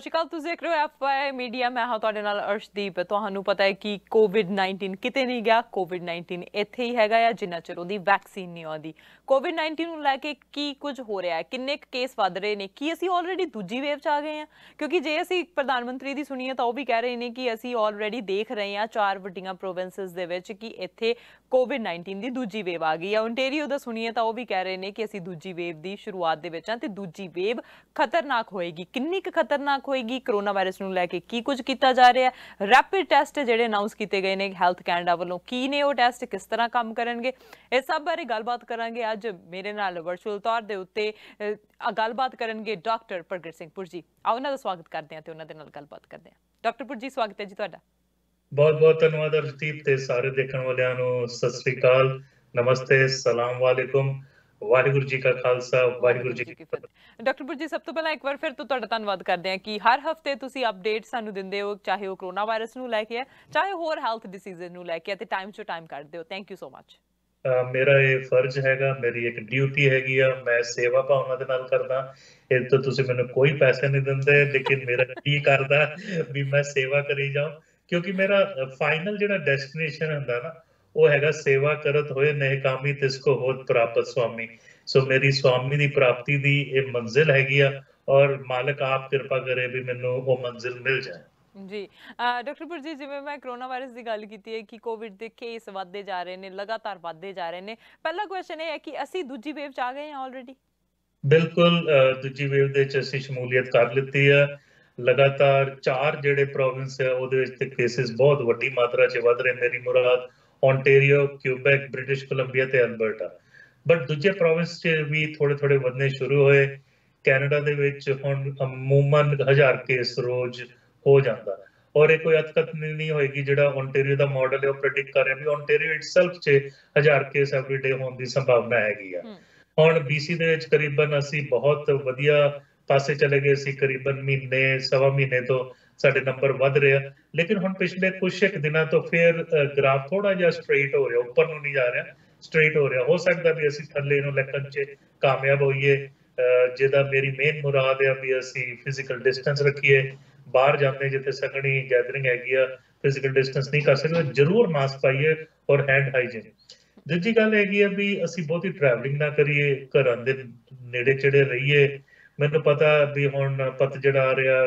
ਸ਼੍ਰੀ ਅਕਾਲ। ਤੁਸੀਂ ਦੇਖ ਰਹੇ ਹੋ FY ਮੀਡੀਆ। ਮੈਂ ਹਾਂ ਤੁਹਾਡੇ ਨਾਲ ਅਰਸ਼ਦੀਪ। ਤੁਹਾਨੂੰ ਪਤਾ ਹੈ ਕਿ ਕੋਵਿਡ-19 ਕਿਤੇ ਨਹੀਂ ਗਿਆ। ਕੋਵਿਡ-19 ਇੱਥੇ ਹੀ ਹੈਗਾ ਆ ਜਿੰਨਾ ਚਿਰ ਉਹਦੀ ਵੈਕਸੀਨ ਨਹੀਂ ਆਉਂਦੀ। ਕੋਵਿਡ-19 ਨੂੰ ਲੈ ਕੇ ਕੀ ਕੁਝ ਹੋ ਰਿਹਾ ਹੈ, ਕਿੰਨੇ ਕੇਸ ਵੱਧ ਰਹੇ ਨੇ, ਕੀ ਅਸੀਂ ਆਲਰੇਡੀ ਦੂਜੀ ਵੇਵ 'ਚ ਆ ਗਏ ਹਾਂ? ਕਿਉਂਕਿ ਜੇ ਅਸੀਂ ਪ੍ਰਧਾਨ ਮੰਤਰੀ ਦੀ ਸੁਣੀਏ ਤਾਂ ਉਹ ਵੀ ਕਹਿ ਰਹੇ ਨੇ ਕਿ ਅਸੀਂ ਆਲਰੇਡੀ ਦੇਖ ਰਹੇ ਹਾਂ 4 ਵੱਡੀਆਂ ਪ੍ਰੋਵਿੰਸਿਸ ਦੇ ਵਿੱਚ ਕਿ ਇੱਥੇ ਕੋਵਿਡ-19 ਦੀ ਦੂਜੀ ਵੇਵ ਆ ਗਈ ਆ। ਓਨਟੇਰੀਓ ਦਾ ਸੁਣੀਏ ਤਾਂ ਉਹ ਵੀ ਕਹਿ ਰਹੇ ਨੇ ਕਿ ਅਸੀਂ ਦੂਜੀ ਵੇਵ ਦੀ ਸ਼ੁਰੂਆਤ ਦੇ ਵਿੱਚ ਹਾਂ ਤੇ ਦੂਜੀ ਵੇਵ ਖਤਰਨਾਕ ਹੋਏਗੀ। ਕਿੰਨੀ ਕੁ ਖਤਰਨਾਕ ਹੋਏਗੀ, ਕਰੋਨਾ ਵਾਇਰਸ ਨੂੰ ਲੈ ਕੇ ਕੀ ਕੁਝ ਕੀਤਾ ਜਾ ਰਿਹਾ ਹੈ, ਰੈਪਿਡ ਟੈਸਟ ਜਿਹੜੇ ਅਨਾਉਂਸ ਕੀਤੇ ਗਏ ਨੇ ਹੈਲਥ ਕੈਨੇਡਾ ਵੱਲੋਂ, ਕੀ ਨੇ ਉਹ ਟੈਸਟ, ਕਿਸ ਤਰ੍ਹਾਂ ਕੰਮ ਕਰਨਗੇ, ਇਸ ਸਭ ਬਾਰੇ ਗੱਲਬਾਤ ਕਰਾਂਗੇ। ਅੱਜ ਮੇਰੇ ਨਾਲ ਵਰਚੁਅਲ ਤੌਰ ਦੇ ਉੱਤੇ ਗੱਲਬਾਤ ਕਰਨਗੇ ਡਾਕਟਰ ਪ੍ਰਗਟ ਸਿੰਘ ਪੁਰਜੀ। ਆਓ ਉਹਨਾਂ ਦਾ ਸਵਾਗਤ ਕਰਦੇ ਹਾਂ ਤੇ ਉਹਨਾਂ ਦੇ ਨਾਲ ਗੱਲਬਾਤ ਕਰਦੇ ਹਾਂ। ਡਾਕਟਰ ਪੁਰਜੀ, ਸਵਾਗਤ ਹੈ ਜੀ ਤੁਹਾਡਾ। बहुत बहुत धन्यवाद अर्शदीप ते सारे देखने वालियां नु सत श्री अकाल, नमस्ते, सलाम वालेकुम, वाहिगुरु जी का खालसा, वाहिगुरु जी की फतेह। ਡਾਕਟਰ ਪੁਰਜੀ, ਸਭ ਤੋਂ ਪਹਿਲਾਂ ਇੱਕ ਵਾਰ ਫਿਰ ਤੋਂ ਤੁਹਾਡਾ ਧੰਨਵਾਦ ਕਰਦੇ ਹਾਂ ਕਿ ਹਰ ਹਫਤੇ ਤੁਸੀਂ ਅਪਡੇਟ ਸਾਨੂੰ ਦਿੰਦੇ ਹੋ, ਚਾਹੇ ਉਹ ਕਰੋਨਾ ਵਾਇਰਸ ਨੂੰ ਲੈ ਕੇ ਹੈ, ਚਾਹੇ ਹੋਰ ਹੈਲਥ ਡਿਸੀਜ਼ਸ ਨੂੰ ਲੈ ਕੇ ਹੈ, ਤੇ ਟਾਈਮ ਟੂ ਟਾਈਮ ਕਰਦੇ ਹੋ। Thank you so much. मेरा ये फर्ज हैगा, मेरी एक ड्यूटी हैगी आ, मैं सेवा भावना दे नाल करदा। ਇਹ ਤੋਂ ਤੁਸੀਂ ਮੈਨੂੰ ਕੋਈ ਪੈਸੇ ਨਹੀਂ ਦਿੰਦੇ, ਲੇਕਿਨ ਮੇਰਾ ਕੀ ਕਰਦਾ ਵੀ ਮੈਂ ਸੇਵਾ ਕਰੀ ਜਾਉਂ, ਕਿਉਂਕਿ ਮੇਰਾ ਫਾਈਨਲ ਜਿਹੜਾ ਡੈਸਟੀਨੇਸ਼ਨ ਹੁੰਦਾ ਨਾ ਉਹ ਹੈਗਾ ਸੇਵਾ ਕਰਤ ਹੋਏ ਨਹਿਕਾਮੀ ਤਿਸਕੋ ਹੋਤ ਪ੍ਰਾਪਤ ਸੁਆਮੀ। ਸੋ ਮੇਰੀ ਸੁਆਮੀ ਦੀ ਪ੍ਰਾਪਤੀ ਦੀ ਇਹ ਮੰਜ਼ਿਲ ਹੈਗੀ ਆ ਔਰ ਮਾਲਕ ਆਪ ਕਿਰਪਾ ਕਰੇ ਵੀ ਮੈਨੂੰ ਉਹ ਮੰਜ਼ਿਲ ਮਿਲ ਜਾਏ। ਜੀ ਡਾਕਟਰ ਪੁਰਜੀ, ਜਿਵੇਂ ਮੈਂ ਕਰੋਨਾ ਵਾਇਰਸ ਦੀ ਗੱਲ ਕੀਤੀ ਹੈ ਕਿ ਕੋਵਿਡ ਦੇ ਕੇਸ ਵੱਧਦੇ ਜਾ ਰਹੇ ਨੇ, ਲਗਾਤਾਰ ਵੱਧਦੇ ਜਾ ਰਹੇ ਨੇ, ਪਹਿਲਾ ਕੁਐਸਚਨ ਇਹ ਹੈ ਕਿ ਅਸੀਂ ਦੂਜੀ ਵੇਵ 'ਚ ਆ ਗਏ ਹਾਂ ਆਲਰੇਡੀ? ਬਿਲਕੁਲ, ਦੂਜੀ ਵੇਵ ਦੇ ਵਿੱਚ ਅਸੀਂ ਸ਼ਮੂਲੀਅਤ ਕਰ ਲਿੱਤੀ ਹੈ। ਲਗਾਤਾਰ 4 ਜਿਹੜੇ ਪ੍ਰੋਵਿੰਸ ਹੈ ਉਹਦੇ ਵਿੱਚ ਤੇ ਕੇਸਿਸ ਬਹੁਤ ਵੱਡੀ ਮਾਤਰਾ 'ਚ ਵੱਧ ਰਹੇ। ਮੇਰੀ ਮੁਰਾਦ ਓਨਟਾਰੀਓ, ਕਿਊਬੈਕ, ਬ੍ਰਿਟਿਸ਼ ਕੋਲੰਬੀਆ ਤੇ ਅਲਬਰਟਾ। ਬਟ ਦੂਜੇ ਪ੍ਰੋਵਿੰਸ 'ਚ ਵੀ ਥੋੜੇ ਵਧਣੇ ਸ਼ੁਰੂ ਹੋਏ। ਕੈਨੇਡਾ ਦੇ ਵਿੱਚ ਹੁਣ ਅਮੂਮਨ 1000 ਕੇਸ ਰੋਜ਼ ਹੋ ਜਾਂਦਾ ਔਰ ਇਹ ਕੋਈ ਅਤਕਤ ਨਹੀਂ ਹੋਏਗੀ। ਜਿਹੜਾ ਓਨਟਾਰੀਓ ਦਾ ਮਾਡਲ ਹੈ ਉਹ ਪ੍ਰੈਡਿਕਟ ਕਰ ਰਿਹਾ ਵੀ ਓਨਟਾਰੀਓ ਇਟਸੈਲਫ 'ਚ 1000 ਕੇਸ ਐਵਰੀ ਡੇ ਹੋਣ ਦੀ ਸੰਭਾਵਨਾ ਹੈਗੀ ਆ। ਹੁਣ BC ਦੇ ਵਿੱਚ ਕਰੀਬਨ ਅਸੀਂ ਬਹੁਤ ਵਧੀਆ ਪਾਸੇ ਚਲੇ ਗਏ ਸੀ। ਕਰੀਬਨ ਮਹੀਨੇ ਸਵਾ ਮਹੀਨੇ ਤੋਂ ਸਾਡੇ ਨੰਬਰ ਵੱਧ ਰਿਹਾ, ਲੇਕਿਨ ਹੁਣ ਪਿਛਲੇ ਕੁਝ ਇੱਕ ਦਿਨਾਂ ਤੋਂ ਫਿਰ ਗ੍ਰਾਫ ਥੋੜਾ ਜਿਹਾ ਸਟ੍ਰੇਟ ਹੋ ਰਿਹਾ, ਉੱਪਰ ਨੂੰ ਨਹੀਂ ਜਾ ਰਿਹਾ, ਸਟ੍ਰੇਟ ਹੋ ਰਿਹਾ। ਹੋ ਸਕਦਾ ਵੀ ਅਸੀਂ ਥੱਲੇ ਨੂੰ ਲੱਕਣ 'ਚ ਕਾਮਯਾਬ ਹੋਈਏ, ਜਿਹਦਾ ਮੇਰੀ ਮੇਨ ਮੁਰਾਦ ਹੈ ਵੀ ਅਸੀਂ ਫਿਜ਼ੀਕਲ ਡਿਸਟੈਂਸ ਰੱਖੀਏ। ਬਾਹਰ ਜਾਂਦੇ ਜਿੱਥੇ ਸੰਘਣੀ ਗੈਦਰਿੰਗ ਹੈਗੀ ਆ, ਫਿਜ਼ੀਕਲ ਡਿਸਟੈਂਸ ਨਹੀਂ ਕਰ ਸਕਦੇ, ਜ਼ਰੂਰ ਮਾਸਕ ਪਾਈਏ ਔਰ ਹੈਂਡ ਹਾਈਜੀਨ। ਦੂਜੀ ਗੱਲ ਹੈਗੀ ਆ ਵੀ ਅਸੀਂ ਬਹੁਤੀ ਟਰੈਵਲਿੰਗ ਨਾ ਕਰੀਏ, ਘਰਾਂ ਦੇ ਨੇੜੇ ਚੜੇ ਰਹੀਏ। ਮੈਨੂੰ ਪਤਾ ਵੀ ਹੁਣ ਪਤਝੜ ਆ ਰਿਹਾ,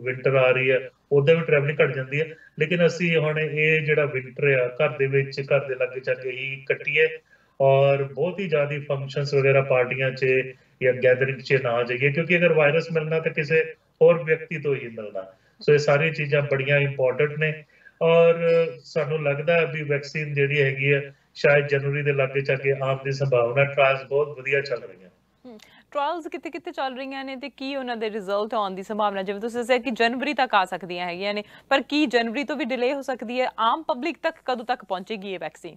ਵਿੰਟਰ ਆ ਰਹੀ ਹੈ, ਉਦੋਂ ਵੀ ਟਰੈਵਲਿੰਗ ਘਟ ਜਾਂਦੀ ਹੈ, ਲੇਕਿਨ ਅਸੀਂ ਹੁਣ ਇਹ ਜਿਹੜਾ ਵਿੰਟਰ ਆ ਘਰ ਦੇ ਵਿੱਚ, ਘਰ ਦੇ ਲਾਗੇ ਚਾਗੇ ਹੀ ਕੱਟੀਏ ਔਰ ਬਹੁਤ ਹੀ ਜ਼ਿਆਦਾ ਫੰਕਸ਼ਨਸ ਵਗੈਰਾ, ਪਾਰਟੀਆਂ 'ਚ ਜਾਂ ਗੈਦਰਿੰਗ 'ਚ ਨਾ ਜਾਈਏ, ਕਿਉਂਕਿ ਅਗਰ ਵਾਇਰਸ ਮਿਲਣਾ ਤਾਂ ਕਿਸੇ ਹੋਰ ਵਿਅਕਤੀ ਤੋਂ ਹੀ ਮਿਲਣਾ। ਸੋ ਇਹ ਸਾਰੀਆਂ ਚੀਜ਼ਾਂ ਬੜੀਆਂ ਇੰਪੋਰਟੈਂਟ ਨੇ ਔਰ ਸਾਨੂੰ ਲੱਗਦਾ ਹੈ ਵੀ ਵੈਕਸੀਨ ਜਿਹੜੀ ਹੈਗੀ ਹੈ ਸ਼ਾਇਦ ਜਨਵਰੀ ਦੇ ਲਾਗੇ ਚਾਗੇ ਆਉਣ ਦੀ ਸੰਭਾਵਨਾ। ਟ੍ਰਾਇਲਸ ਬਹੁਤ ਵਧੀਆ ਚੱਲ ਰਹੀਆਂ। ਟ੍ਰਾਇਲਸ ਕਿੱਥੇ ਚੱਲ ਰਹੀਆਂ ਨੇ ਤੇ ਕੀ ਉਹਨਾਂ ਦੇ ਰਿਜ਼ਲਟ ਆਉਣ ਦੀ ਸੰਭਾਵਨਾ? ਜਿਵੇਂ ਤੁਸੀਂ ਦੱਸਿਆ ਕਿ ਜਨਵਰੀ ਤੱਕ ਆ ਸਕਦੀਆਂ ਹੈਗੀਆਂ ਨੇ, ਪਰ ਕੀ ਜਨਵਰੀ ਤੋਂ ਵੀ ਡਿਲੇ ਹੋ ਸਕਦੀ ਹੈ? ਆਮ ਪਬਲਿਕ ਤੱਕ ਕਦੋਂ ਤੱਕ ਪਹੁੰਚੇਗੀ ਇਹ ਵੈਕਸੀਨ?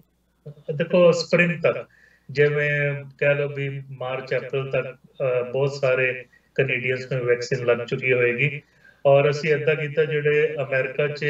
ਦੇਖੋ, ਸਪ੍ਰਿੰਗ ਤੱਕ, ਜਿਵੇਂ ਕਹਿ ਲਓ ਵੀ ਮਾਰਚ ਅਪ੍ਰੈਲ ਤੱਕ ਬਹੁਤ ਸਾਰੇ ਕੈਨੇਡੀਅਨਸ ਨੂੰ ਵੈਕਸੀਨ ਲੱਗ ਚੁੱਕੀ ਹੋਏਗੀ। ਔਰ ਅਸੀਂ ਏਦਾਂ ਕੀਤਾ, ਜਿਹੜੇ ਅਮਰੀਕਾ 'ਚ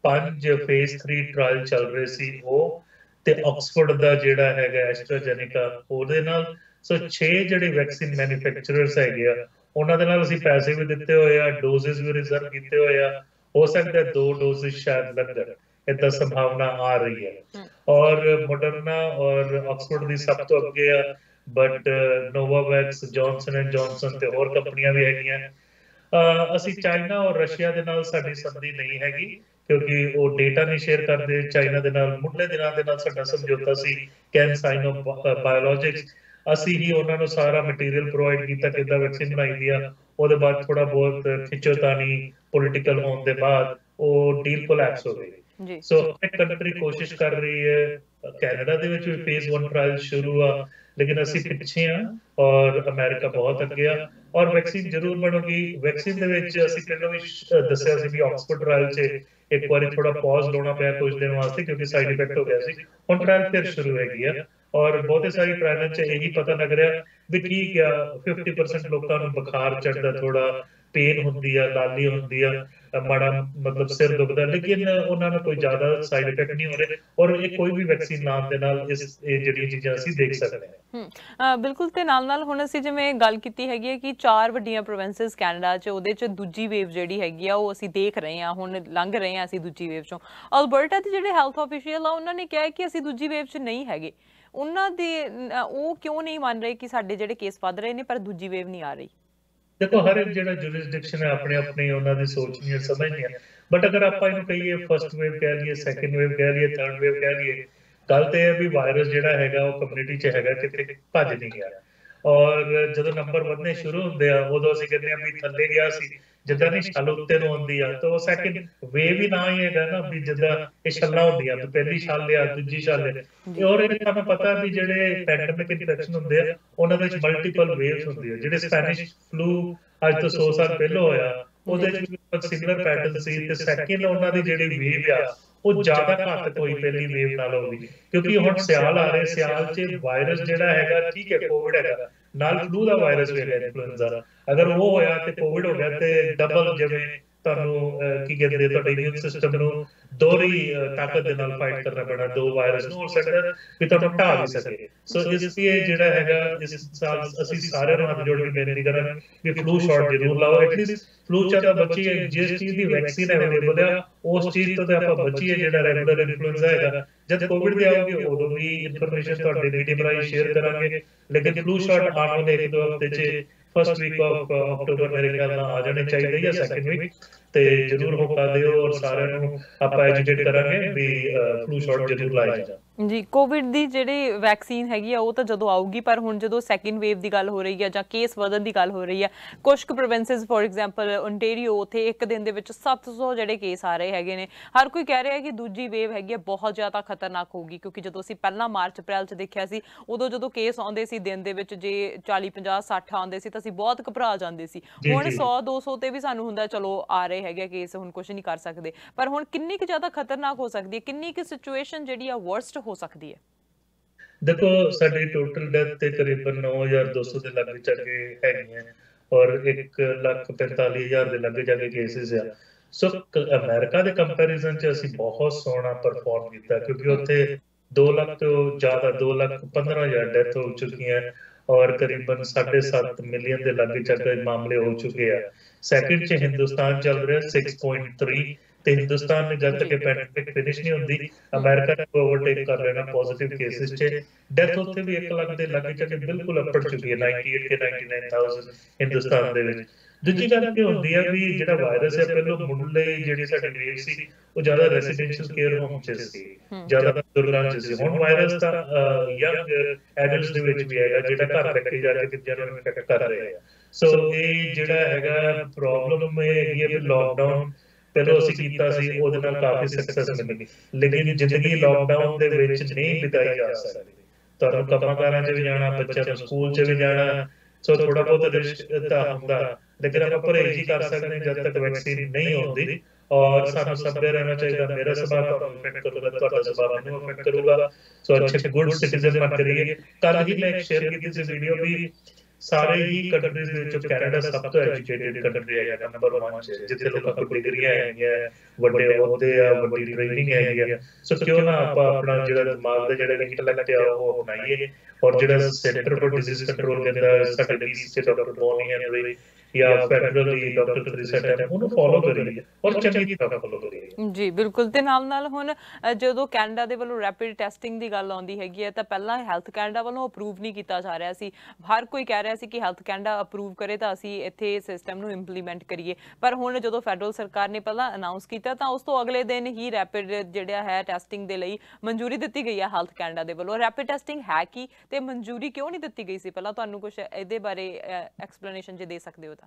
5 ਫੇਜ਼ 3 ਟ੍ਰਾਇਲ ਚੱਲ ਰਹੇ ਸੀ ਉਹ, ਤੇ ਆਕਸਫੋਰਡ ਦਾ ਜਿਹੜਾ ਹੈਗਾ ਐਸਟਰਾਜੈਨੇਕਾ ਉਹਦੇ ਨਾਲ। ਸੋ 6 ਜਿਹੜੇ ਵੈਕਸੀਨ ਮੈਨੂਫੈਕਚਰਰਸ ਹੈਗੇ ਆ ਉਹਨਾਂ ਦੇ ਨਾਲ ਅਸੀਂ ਪੈਸੇ ਵੀ ਦਿੱਤੇ ਹੋਏ ਆ, ਡੋਜ਼ਸ ਵੀ ਰਿਜ਼ਰਵ ਕੀਤੇ ਹੋਏ ਆ। ਹੋ ਸਕਦਾ 2 ਡੋਜ਼ਸ ਸ਼ਾਇਦ ਲੱਗਣ, ਏਦਾਂ ਸੰਭਾਵਨਾ ਆ ਰਹੀ ਹੈ। ਔਰ ਮੋਡਰਨਾ ਔਰ ਆਕਸਫੋਰਡ ਦੀ ਸਭ ਤੋਂ ਅੱਗੇ ਆ, ਬਟ ਨੋਵਾਵੈਕਸ, ਜੌਨਸਨ ਐਂਡ ਜੌਨਸਨ ਤੇ ਹੋਰ ਕੰਪਨੀਆਂ ਵੀ ਹੈਗੀਆਂ। ਅਸੀਂ ਚਾਈਨਾ ਔਰ ਰਸ਼ੀਆ ਦੇ ਨਾਲ ਸਾਡੀ ਸੰਧੀ ਨਹੀਂ ਹੈਗੀ, ਕਿਉਂਕਿ ਉਹ ਡੇਟਾ ਨਹੀਂ ਸ਼ੇਅਰ ਕਰਦੇ ਚਾਈਨਾ ਦੇ ਨਾਲ। ਮੁੱਢਲੇ ਦਿਨਾਂ ਦੇ ਨਾਲ ਸਾਡਾ ਸਮਝੌਤਾ ਸੀ ਕੈਨਸਾਈਨੋ ਬਾਇਓਲੋਜਿਕਸ, ਅਸੀਂ ਹੀ ਉਹਨਾਂ ਨੂੰ ਸਾਰਾ ਮਟੀਰੀਅਲ ਪ੍ਰੋਵਾਈਡ ਕੀਤਾ ਕਿੱਦਾਂ ਵੈਕਸੀਨ ਬਣਾਈ ਦੀ ਆ। ਉਹਦੇ ਬਾਅਦ ਥੋੜਾ ਬਹੁਤ ਖਿੱਚੋਤਾਣੀ ਪੋਲੀਟੀਕਲ ਹੋਣ ਦੇ ਬਾਅਦ ਉਹ ਡੀਲ ਕੋਲੈਪਸ ਹੋ ਗਈ। ਸੋ ਇੱਕ ਕੰਟਰੀ ਕੋਸ਼ਿਸ਼ ਕਰ ਰਹੀ ਹੈ, ਕੈਨੇਡਾ ਦੇ ਵਿੱਚ ਵੀ ਫੇਜ਼ 1 ਟ੍ਰਾਇਲ ਸ਼ੁਰੂ ਆ, ਲੇਕਿਨ ਅਸੀਂ ਪਿੱਛੇ ਆ ਔਰ ਅਮਰੀਕਾ ਬਹੁਤ ਅੱਗੇ ਆ ਔਰ ਵੈਕਸੀਨ ਜ਼ਰੂਰ ਬਣੂਗੀ। ਵੈਕਸੀਨ ਦੇ ਵਿੱਚ ਅਸੀਂ ਪਹਿਲਾਂ ਵੀ ਦੱਸਿਆ ਸੀ ਵੀ ਆਕਸਫੋਰਡ ਟ੍ਰਾਇਲ 'ਚ ਇੱਕ ਵਾਰੀ ਥੋੜਾ ਪੌਜ਼ ਲਾਉਣਾ ਪਿਆ ਕੁਝ ਦਿਨ ਵਾਸਤੇ, ਕਿਉਂਕਿ ਸਾਈਡ ਇਫੈਕਟ ਹੋ ਗਿਆ ਸੀ। ਹੁਣ ਟ੍ਰਾਇਲ ਫਿਰ ਸ਼ੁਰੂ ਹੈਗੀ ਆ ਔਰ ਬਹੁਤੇ ਸਾਰੀ ਟ੍ਰਾਇਲਾਂ 'ਚ ਇਹੀ ਪਤਾ ਲੱਗ ਰਿਹਾ ਵੀ ਠੀਕ ਆ, 50% ਲੋਕਾਂ ਨੂੰ ਬੁਖਾਰ ਚੜਦਾ, ਥੋੜਾ पेन होंदी है, लाली होंदी है, माड़ा मतलब सिर दुखदा, लेकिन ਉਹਨਾਂ ਨੂੰ ਕੋਈ ਜ਼ਿਆਦਾ ਸਾਈਡ ਇਫੈਕਟ ਨਹੀਂ ਹੋ ਰਹੇ ਔਰ ਇਹ ਕੋਈ ਵੀ ਵੈਕਸੀਨ ਲਾਉਣ ਦੇ ਨਾਲ ਇਹ ਜਿਹੜੀਆਂ ਚੀਜ਼ਾਂ ਅਸੀਂ ਦੇਖ ਸਕਦੇ ਹਾਂ। ਬਿਲਕੁਲ, ਤੇ ਨਾਲ ਹੁਣ ਅਸੀਂ ਜਿਵੇਂ ਗੱਲ ਕੀਤੀ ਹੈਗੀ ਹੈ ਕਿ 4 ਵੱਡੀਆਂ ਪ੍ਰੋਵਿੰਸਸ ਕੈਨੇਡਾ 'ਚ, ਉਹਦੇ 'ਚ ਦੂਜੀ ਵੇਵ ਜਿਹੜੀ ਹੈਗੀ ਆ ਉਹ ਅਸੀਂ ਦੇਖ ਰਹੇ ਹਾਂ, ਹੁਣ ਲੰਘ ਰਹੇ ਹਾਂ ਅਸੀਂ ਦੂਜੀ ਵੇਵ 'ਚੋਂ। ਅਲਬਰਟਾ ਦੇ ਜਿਹੜੇ ਹੈਲਥ ਆਫੀਸ਼ੀਅਲ ਆ ਉਹਨਾਂ ਨੇ ਕਿਹਾ ਕਿ ਅਸੀਂ ਦੂਜੀ ਵੇਵ 'ਚ ਨਹੀਂ ਹੈਗੇ। ਉਹਨਾਂ ਦੇ ਉਹ ਕਿਉਂ ਨਹੀਂ ਮੰਨ ਰਹੇ ਕਿ ਸਾਡੇ ਜਿਹੜੇ ਕੇਸ ਵੱਧ ਰਹੇ ਨੇ ਪਰ ਦੂਜੀ ਵੇਵ ਨਹੀਂ ਆ ਰਹੀ? देखो हर एक जो जुरिस्डिक्शन है अपने अपनी उन्होंने सोचनी है, समझनी है, बट अगर आप कहिए फर्स्ट वेव कह लिए, सैकेंड वेव कह लिए, थर्ड वेव कह लिए, गल तो यह भी वायरस जो हैगा वो कम्यूनिटी च हैगा किते भज नहीं गया। और जो नंबर बढ़ने शुरू होंगे उदों असीं कहते हैं भी थल्ले गया सी, जिद्दां दी छल उत्ते नूं आउंदी आ तो सैकेंड वेव ही ना ही हैगा ना, भी जिद्दां ये छल्लां होंदियां तो पहली छल आ दूजी छल है। और ये तुहानूं पता भी जिहड़े पैंडेमिक इन्फैक्शन होंदे आ उन्हां दे विच मल्टीपल वेव्स होंदी है। जिहड़े स्पैनिश फ्लू ਅੱਜ ਤੋਂ 100 ਸਾਲ ਪਹਿਲਾਂ ਹੋਇਆ ਉਹਦੇ ਵਿੱਚ ਸਿਮਿਲਰ ਪੈਟਰਨ ਸੀ, ਤੇ ਸੈਕਿੰਡ ਉਹਨਾਂ ਦੀ ਜਿਹੜੀ ਵੇਵ ਆ ਉਹ ਜ਼ਿਆਦਾ ਘਾਤਕ ਹੋਈ ਪਹਿਲੀ ਵੇਵ ਨਾਲੋਂ ਵੀ, ਕਿਉਂਕਿ ਹੁਣ ਸਿਆਲ ਆ ਰਹੇ, ਸਿਆਲ 'ਚ ਵਾਇਰਸ ਜਿਹੜਾ ਹੈਗਾ, ਠੀਕ ਹੈ ਕੋਵਿਡ ਹੈਗਾ ਨਾਲ ਫਲੂ ਦਾ ਵਾਇਰਸ ਵੀ ਹੈਗਾ ਇਨਫਲੂਐਂਜ਼ਾ, ਅਗਰ ਉਹ ਹੋਇਆ ਤੇ ਕੋਵਿਡ ਹੋ ਗਿਆ ਤੇ ਡਬਲ ਜਿਵੇਂ ਤੁਹਾਨੂੰ ਕੀ ਕਹਿੰਦੇ ਤੁਹਾਡੇ ਇਮਿਊਨ ਸਿਸਟਮ ਨੂੰ ਦੋਹਰੀ ਤਾਕਤ ਦੇ ਨਾਲ ਫਾਈਟ ਕਰਨਾ ਪੈਣਾ ਦੋ ਵਾਇਰਸ ਨੂੰ, ਹੋ ਸਕਦਾ ਵੀ ਤੁਹਾਨੂੰ ਢਾਹ ਵੀ ਸਕੇ। ਸੋ ਇਸ ਲਈ ਜਿਹੜਾ ਹੈਗਾ ਇਸ ਸਾਲ ਅਸੀਂ ਸਾਰਿਆਂ ਨੂੰ ਹੱਥ ਜੋੜ ਕੇ ਬੇਨਤੀ ਕਰਾਂਗੇ ਕਿ ਫਲੂ ਸ਼ਾਟ ਜ਼ਰੂਰ ਲਾਓ, ਐਟਲੀਸਟ ਫਲੂ ਚ ਤਾਂ ਬਚੀਏ, ਜਿਸ ਚੀਜ਼ ਦੀ ਵੈਕਸੀਨ ਅਵੇਲੇਬਲ ਆ ਉਸ ਚੀਜ਼ ਤੋਂ ਤੇ ਆਪਾਂ ਬਚੀਏ। ਜਿਹੜਾ ਰੈਗੂਲਰ ਇਨਫਲੂਐਂਜ਼ਾ ਹੈਗਾ ਜਦ ਕੋਵਿਡ ਦੇ ਆਉਗੇ ਉਦੋਂ ਵੀ ਇਨਫੋਰਮੇਸ਼ਨ ਤੁਹਾਡੇ ਮੀਡੀਆ ਰਾਹੀਂ ਸ਼ੇਅਰ ਕਰਾਂਗੇ, ਲੇਕਿਨ ਫਲੂ ਸ਼ਾਟ ਆਉਣ ਵਾਲੇ 1-2 ਹਫ਼ਤੇ 'ਚ फर्स्ट वीक ऑफ अक्टूबर मेरे ख्याल ਨਾਲ ਆ ਜਾਣੇ ਚਾਹੀਦੇ ਜਾਂ ਸੈਕੰਡ ਵੀਕ, ਤੇ ਜਰੂਰ ਹੋਕਾ ਦਿਓ ਔਰ ਸਾਰਿਆਂ ਨੂੰ ਆਪਾਂ ਐਜੂਕੇਟ ਕਰਾਂਗੇ ਵੀ ਫਲੂ ਸ਼ਾਟ ਜ਼ਰੂਰ ਲਾਇਆ ਜਾਏ। ਜੀ, ਕੋਵਿਡ ਦੀ ਜਿਹੜੀ ਵੈਕਸੀਨ ਹੈਗੀ ਆ ਉਹ ਤਾਂ ਜਦੋਂ ਆਊਗੀ, ਪਰ ਹੁਣ ਜਦੋਂ ਸੈਕੰਡ ਵੇਵ ਦੀ ਗੱਲ ਹੋ ਰਹੀ ਹੈ ਜਾਂ ਕੇਸ ਵਧਣ ਦੀ ਗੱਲ ਹੋ ਰਹੀ ਹੈ, ਕੁਝ ਕੁ ਪ੍ਰੋਵਿੰਸਸ ਫੋਰ ਐਗਜ਼ਾਮਪਲ ਓਨਟਾਰੀਓ, ਉੱਥੇ ਇੱਕ ਦਿਨ ਦੇ ਵਿੱਚ 700 ਜਿਹੜੇ ਕੇਸ ਆ ਰਹੇ ਹੈਗੇ ਨੇ। ਹਰ ਕੋਈ ਕਹਿ ਰਿਹਾ ਕਿ ਦੂਜੀ ਵੇਵ ਹੈਗੀ ਆ ਬਹੁਤ ਜ਼ਿਆਦਾ ਖਤਰਨਾਕ ਹੋਊਗੀ, ਕਿਉਂਕਿ ਜਦੋਂ ਅਸੀਂ ਪਹਿਲਾਂ ਮਾਰਚ ਅਪ੍ਰੈਲ 'ਚ ਦੇਖਿਆ ਸੀ ਉਦੋਂ ਜਦੋਂ ਕੇਸ ਆਉਂਦੇ ਸੀ ਦਿਨ ਦੇ ਵਿੱਚ ਜੇ 40 50 60 ਆਉਂਦੇ ਸੀ ਤਾਂ ਅਸੀਂ ਬਹੁਤ ਘਬਰਾ ਜਾਂਦੇ ਸੀ। ਹੁਣ 100 200 ਤੇ ਵੀ ਸਾਨੂੰ ਹੁੰਦਾ ਚਲੋ ਆ ਰਹੇ ਹੈਗੇ ਕੇਸ, ਹੁਣ ਕੁਝ ਨਹੀਂ ਕਰ ਸਕਦੇ, ਪਰ ਹੁਣ ਕਿੰਨੀ ਕੁ ਜ਼ਿਆਦਾ ਖਤਰਨਾਕ ਹੋ ਸਕਦੀ ਹੈ, ਕਿੰਨੀ ਕੁ ਸਿਚੁਏਸ਼ਨ ਜਿਹੜੀ ਆ ਵਰਸਟ ਹੋ ਸਕਦੀ ਹੈ? ਦੇਖੋ ਸਾਡੀ ਟੋਟਲ ਡੈਥ ਤੇ ਕਰੀਬਨ 9200 ਦੇ ਲੱਗੇ ਚੱਗੇ ਹੈਗੀਆਂ ਔਰ 1,45,000 ਦੇ ਲੱਗੇ ਜਾਗੇ ਕੇਸਿਸ ਆ। ਸੋ ਅਮਰੀਕਾ ਦੇ ਕੰਪੈਰੀਜ਼ਨ ਚ ਅਸੀਂ ਬਹੁਤ ਸੋਹਣਾ ਪਰਫਾਰਮ ਕੀਤਾ, ਕਿਉਂਕਿ ਉੱਥੇ 2 ਲੱਖ ਤੋਂ ਜ਼ਿਆਦਾ 2,15,000 ਡੈਥ ਹੋ ਚੁੱਕੀਆਂ और करीबन 7.5 मिलियन के लगे चक्कर मामले हो चुके हैं। सैकंड च हिंदुस्तान चल रहा है 6.3, ਤੇ ਹਿੰਦੁਸਤਾਨ ਨੇ ਜਦ ਤੱਕ ਪੈਂਡੇਮਿਕ ਫਿਨਿਸ਼ ਨਹੀਂ ਹੁੰਦੀ ਅਮਰੀਕਾ ਨੇ ਓਵਰਟੇਕ ਕਰ ਲੈਣਾ ਪੋਜ਼ਿਟਿਵ ਕੇਸਿਸ 'ਚ। ਡੈਥ ਉੱਥੇ ਵੀ 1 ਲੱਖ ਦੇ ਲਾਗੇ ਚੱਕੇ ਬਿਲਕੁਲ ਅੱਪੜ ਚੁੱਕੀ ਹੈ, 98 ਤੇ 99,000 ਹਿੰਦੁਸਤਾਨ ਦੇ ਵਿੱਚ। ਦੂਜੀ ਗੱਲ ਕੀ ਹੁੰਦੀ ਹੈ ਵੀ ਜਿਹੜਾ ਵਾਇਰਸ ਹੈ ਪਹਿਲਾਂ ਮੁੱਢਲੇ ਜਿਹੜੀ ਸਾਡੀ ਵੇਵ ਸੀ ਉਹ ਜ਼ਿਆਦਾ ਰੈਸੀਡੈਂਸ਼ੀਅਲ ਕੇਅਰ ਹੋਮ 'ਚ ਸੀ, ਜ਼ਿਆਦਾ ਬਜ਼ੁਰਗਾਂ 'ਚ ਸੀ। ਹੁਣ ਵਾਇਰਸ ਤਾਂ ਯੰਗ ਐਡਲਟਸ ਦੇ ਵਿੱਚ ਵੀ ਹੈਗਾ ਜਿਹੜਾ ਘਰ ਬੈਠੇ ਜਾ ਕੇ ਦੂਜਿਆਂ ਨੂੰ ਇਨਫੈਕਟ ਕਰ ਰਹੇ ਆ। ਸੋ ਇਹ ਜਿਹੜਾ ਹੈਗਾ ਪ੍ਰੋਬਲਮ ਇਹ ਹੈਗੀ ਹੈ ਵੀ ਲੋਕਡਾਊਨ ਪਹਿਲਾਂ ਅਸੀਂ ਕੀਤਾ ਸੀ ਉਹਦੇ ਨਾਲ ਕਾਫੀ ਸਕਸੈਸ ਮਿਲੀ, ਲੇਕਿਨ ਜ਼ਿੰਦਗੀ ਲੋਕਡਾਊਨ ਦੇ ਵਿੱਚ ਨਹੀਂ ਬਿਤਾਈ ਜਾ ਸਕਦੀ। ਤੁਹਾਨੂੰ ਕੰਮਾਂ ਕਾਰਾਂ 'ਚ ਵੀ ਜਾਣਾ, ਬੱਚਿਆਂ ਨੂੰ ਸਕੂਲ 'ਚ ਵੀ ਜਾਣਾ, ਸੋ ਥੋੜਾ ਬਹੁਤ ਰਿਸਕ ਤਾਂ ਹੁੰਦਾ, ਲੇਕਿਨ ਆਪਾਂ ਪਰਹੇਜ਼ ਹੀ ਕਰ ਸਕਦੇ ਹਾਂ ਜਦ ਤੱਕ ਵੈਕਸੀਨ ਨਹੀਂ ਆਉਂਦੀ। ਔਰ ਸਾਨੂੰ ਸਬਰ ਰਹਿਣਾ ਚਾਹੀਦਾ। ਮੇਰਾ ਸੁਭਾਅ ਤੁਹਾਨੂੰ ਇਫੈਕਟ ਕਰੂਗਾ, ਤੁਹਾਡਾ ਸੁਭਾਅ ਮੈਨੂੰ ਇਫੈਕਟ ਕਰੂਗਾ। ਸੋ ਅੱਛੇ ਗੁੱਡ ਸਿਟੀਜ਼ਨ ਬਣ ਕਰੀਏ। ਕੱਲ ਹੀ ਮੈਂ ਇੱਕ ਸ਼ੇਅਰ ਕੀਤੀ ਸੀ ਵੀਡੀਓ ਵੀ ਸਾਰੇ ਹੀ ਕੰਟਰੀਜ਼ ਦੇ ਵਿੱਚੋਂ ਕੈਨੇਡਾ ਸਭ ਤੋਂ ਐਜੂਕੇਟਿਡ ਕੰਟਰੀ ਹੈਗਾ, ਨੰਬਰ 1 'ਚ, ਜਿੱਥੇ ਲੋਕਾਂ ਕੋਲ ਡਿਗਰੀਆਂ ਹੈਗੀਆਂ, ਵੱਡੇ ਅਹੁਦੇ ਆ, ਵੱਡੀ ਟ੍ਰੇਨਿੰਗ ਹੈਗੀ ਆ। ਸੋ ਕਿਉਂ ਨਾ ਆਪਾਂ ਆਪਣਾ ਜਿਹੜਾ ਦਿਮਾਗ ਦਾ ਜਿਹੜਾ ਇੰਟੈਲੈਕਟ ਆ ਉਹ ਅਪਣਾਈਏ ਔਰ ਜਿਹੜਾ ਸੈਂਟਰ ਫॉर ਡਿਜ਼ੀਜ਼ ਕੰਟਰੋਲ ਕਹਿੰਦਾ ਸਾਡੇ ਡੀਸੀ ਤੇ ਡਾਕਟਰ ਬੋਨੀ ਹੈਨਰੀ ਜਾਂ ਫੈਡਰਲੀ ਡਾਕਟਰ ਤਰੀਸਾ ਟੈਮ ਉਹਨੂੰ ਫੋਲੋ ਕਰੀਏ ਔਰ ਚੰਗੀ ਤਰ੍ਹਾਂ ਫੋਲੋ ਕਰੀਏ। ਜੀ ਬਿਲਕੁਲ। ਤੇ ਨਾਲ ਹੁਣ ਜਦੋਂ ਕੈਨੇਡਾ ਦੇ ਵੱਲੋਂ ਰੈਪਿਡ ਟੈਸਟਿੰਗ ਦੀ ਗੱਲ ਆਉਂਦੀ ਹੈਗੀ ਹੈ ਤਾਂ ਪਹਿਲਾਂ ਹੈਲਥ ਕੈਨੇਡਾ ਵੱਲੋਂ ਅਪਰੂਵ ਨਹੀਂ ਕੀਤਾ ਜਾ ਰਿਹਾ ਸੀ। ਹਰ ਕੋਈ ਕਹਿ ਰਿਹਾ ਸੀ ਕਿ ਹੈਲਥ ਕੈਨੇਡਾ ਅਪਰੂਵ ਕਰੇ ਤਾਂ ਅਸੀਂ ਇੱਥੇ ਸਿਸਟਮ ਨੂੰ ਇੰਪਲੀਮੈਂਟ ਕਰੀਏ, ਪਰ ਹੁਣ ਜਦੋਂ ਫੈਡਰਲ ਸਰਕਾਰ ਨੇ ਪਹਿਲਾਂ ਅਨਾਊਂਸ ਕੀਤਾ ਤਾਂ ਉਸ ਤੋਂ ਅਗਲੇ ਦਿਨ ਹੀ ਰੈਪਿਡ ਜਿਹੜਾ ਹੈ ਟੈਸਟਿੰਗ ਦੇ ਲਈ ਮਨਜ਼ੂਰੀ ਦਿੱਤੀ ਗਈ ਹੈ ਹੈਲਥ ਕੈਨੇਡਾ ਦੇ ਵੱਲੋਂ। ਰੈਪਿਡ ਟੈਸਟਿੰਗ ਹੈ ਕੀ ਤੇ ਮਨਜ਼ੂਰੀ ਕਿਉਂ ਨਹੀਂ ਦਿੱਤੀ ਗਈ ਸੀ ਪਹਿਲਾਂ? ਤੁਹਾਨੂੰ ਕੁਝ ਇਹਦੇ ਬਾਰੇ ਐਕਸਪਲੇਨੇਸ਼ਨ ਜੇ ਦੇ ਸਕਦੇ ਹੋ ਤਾਂ।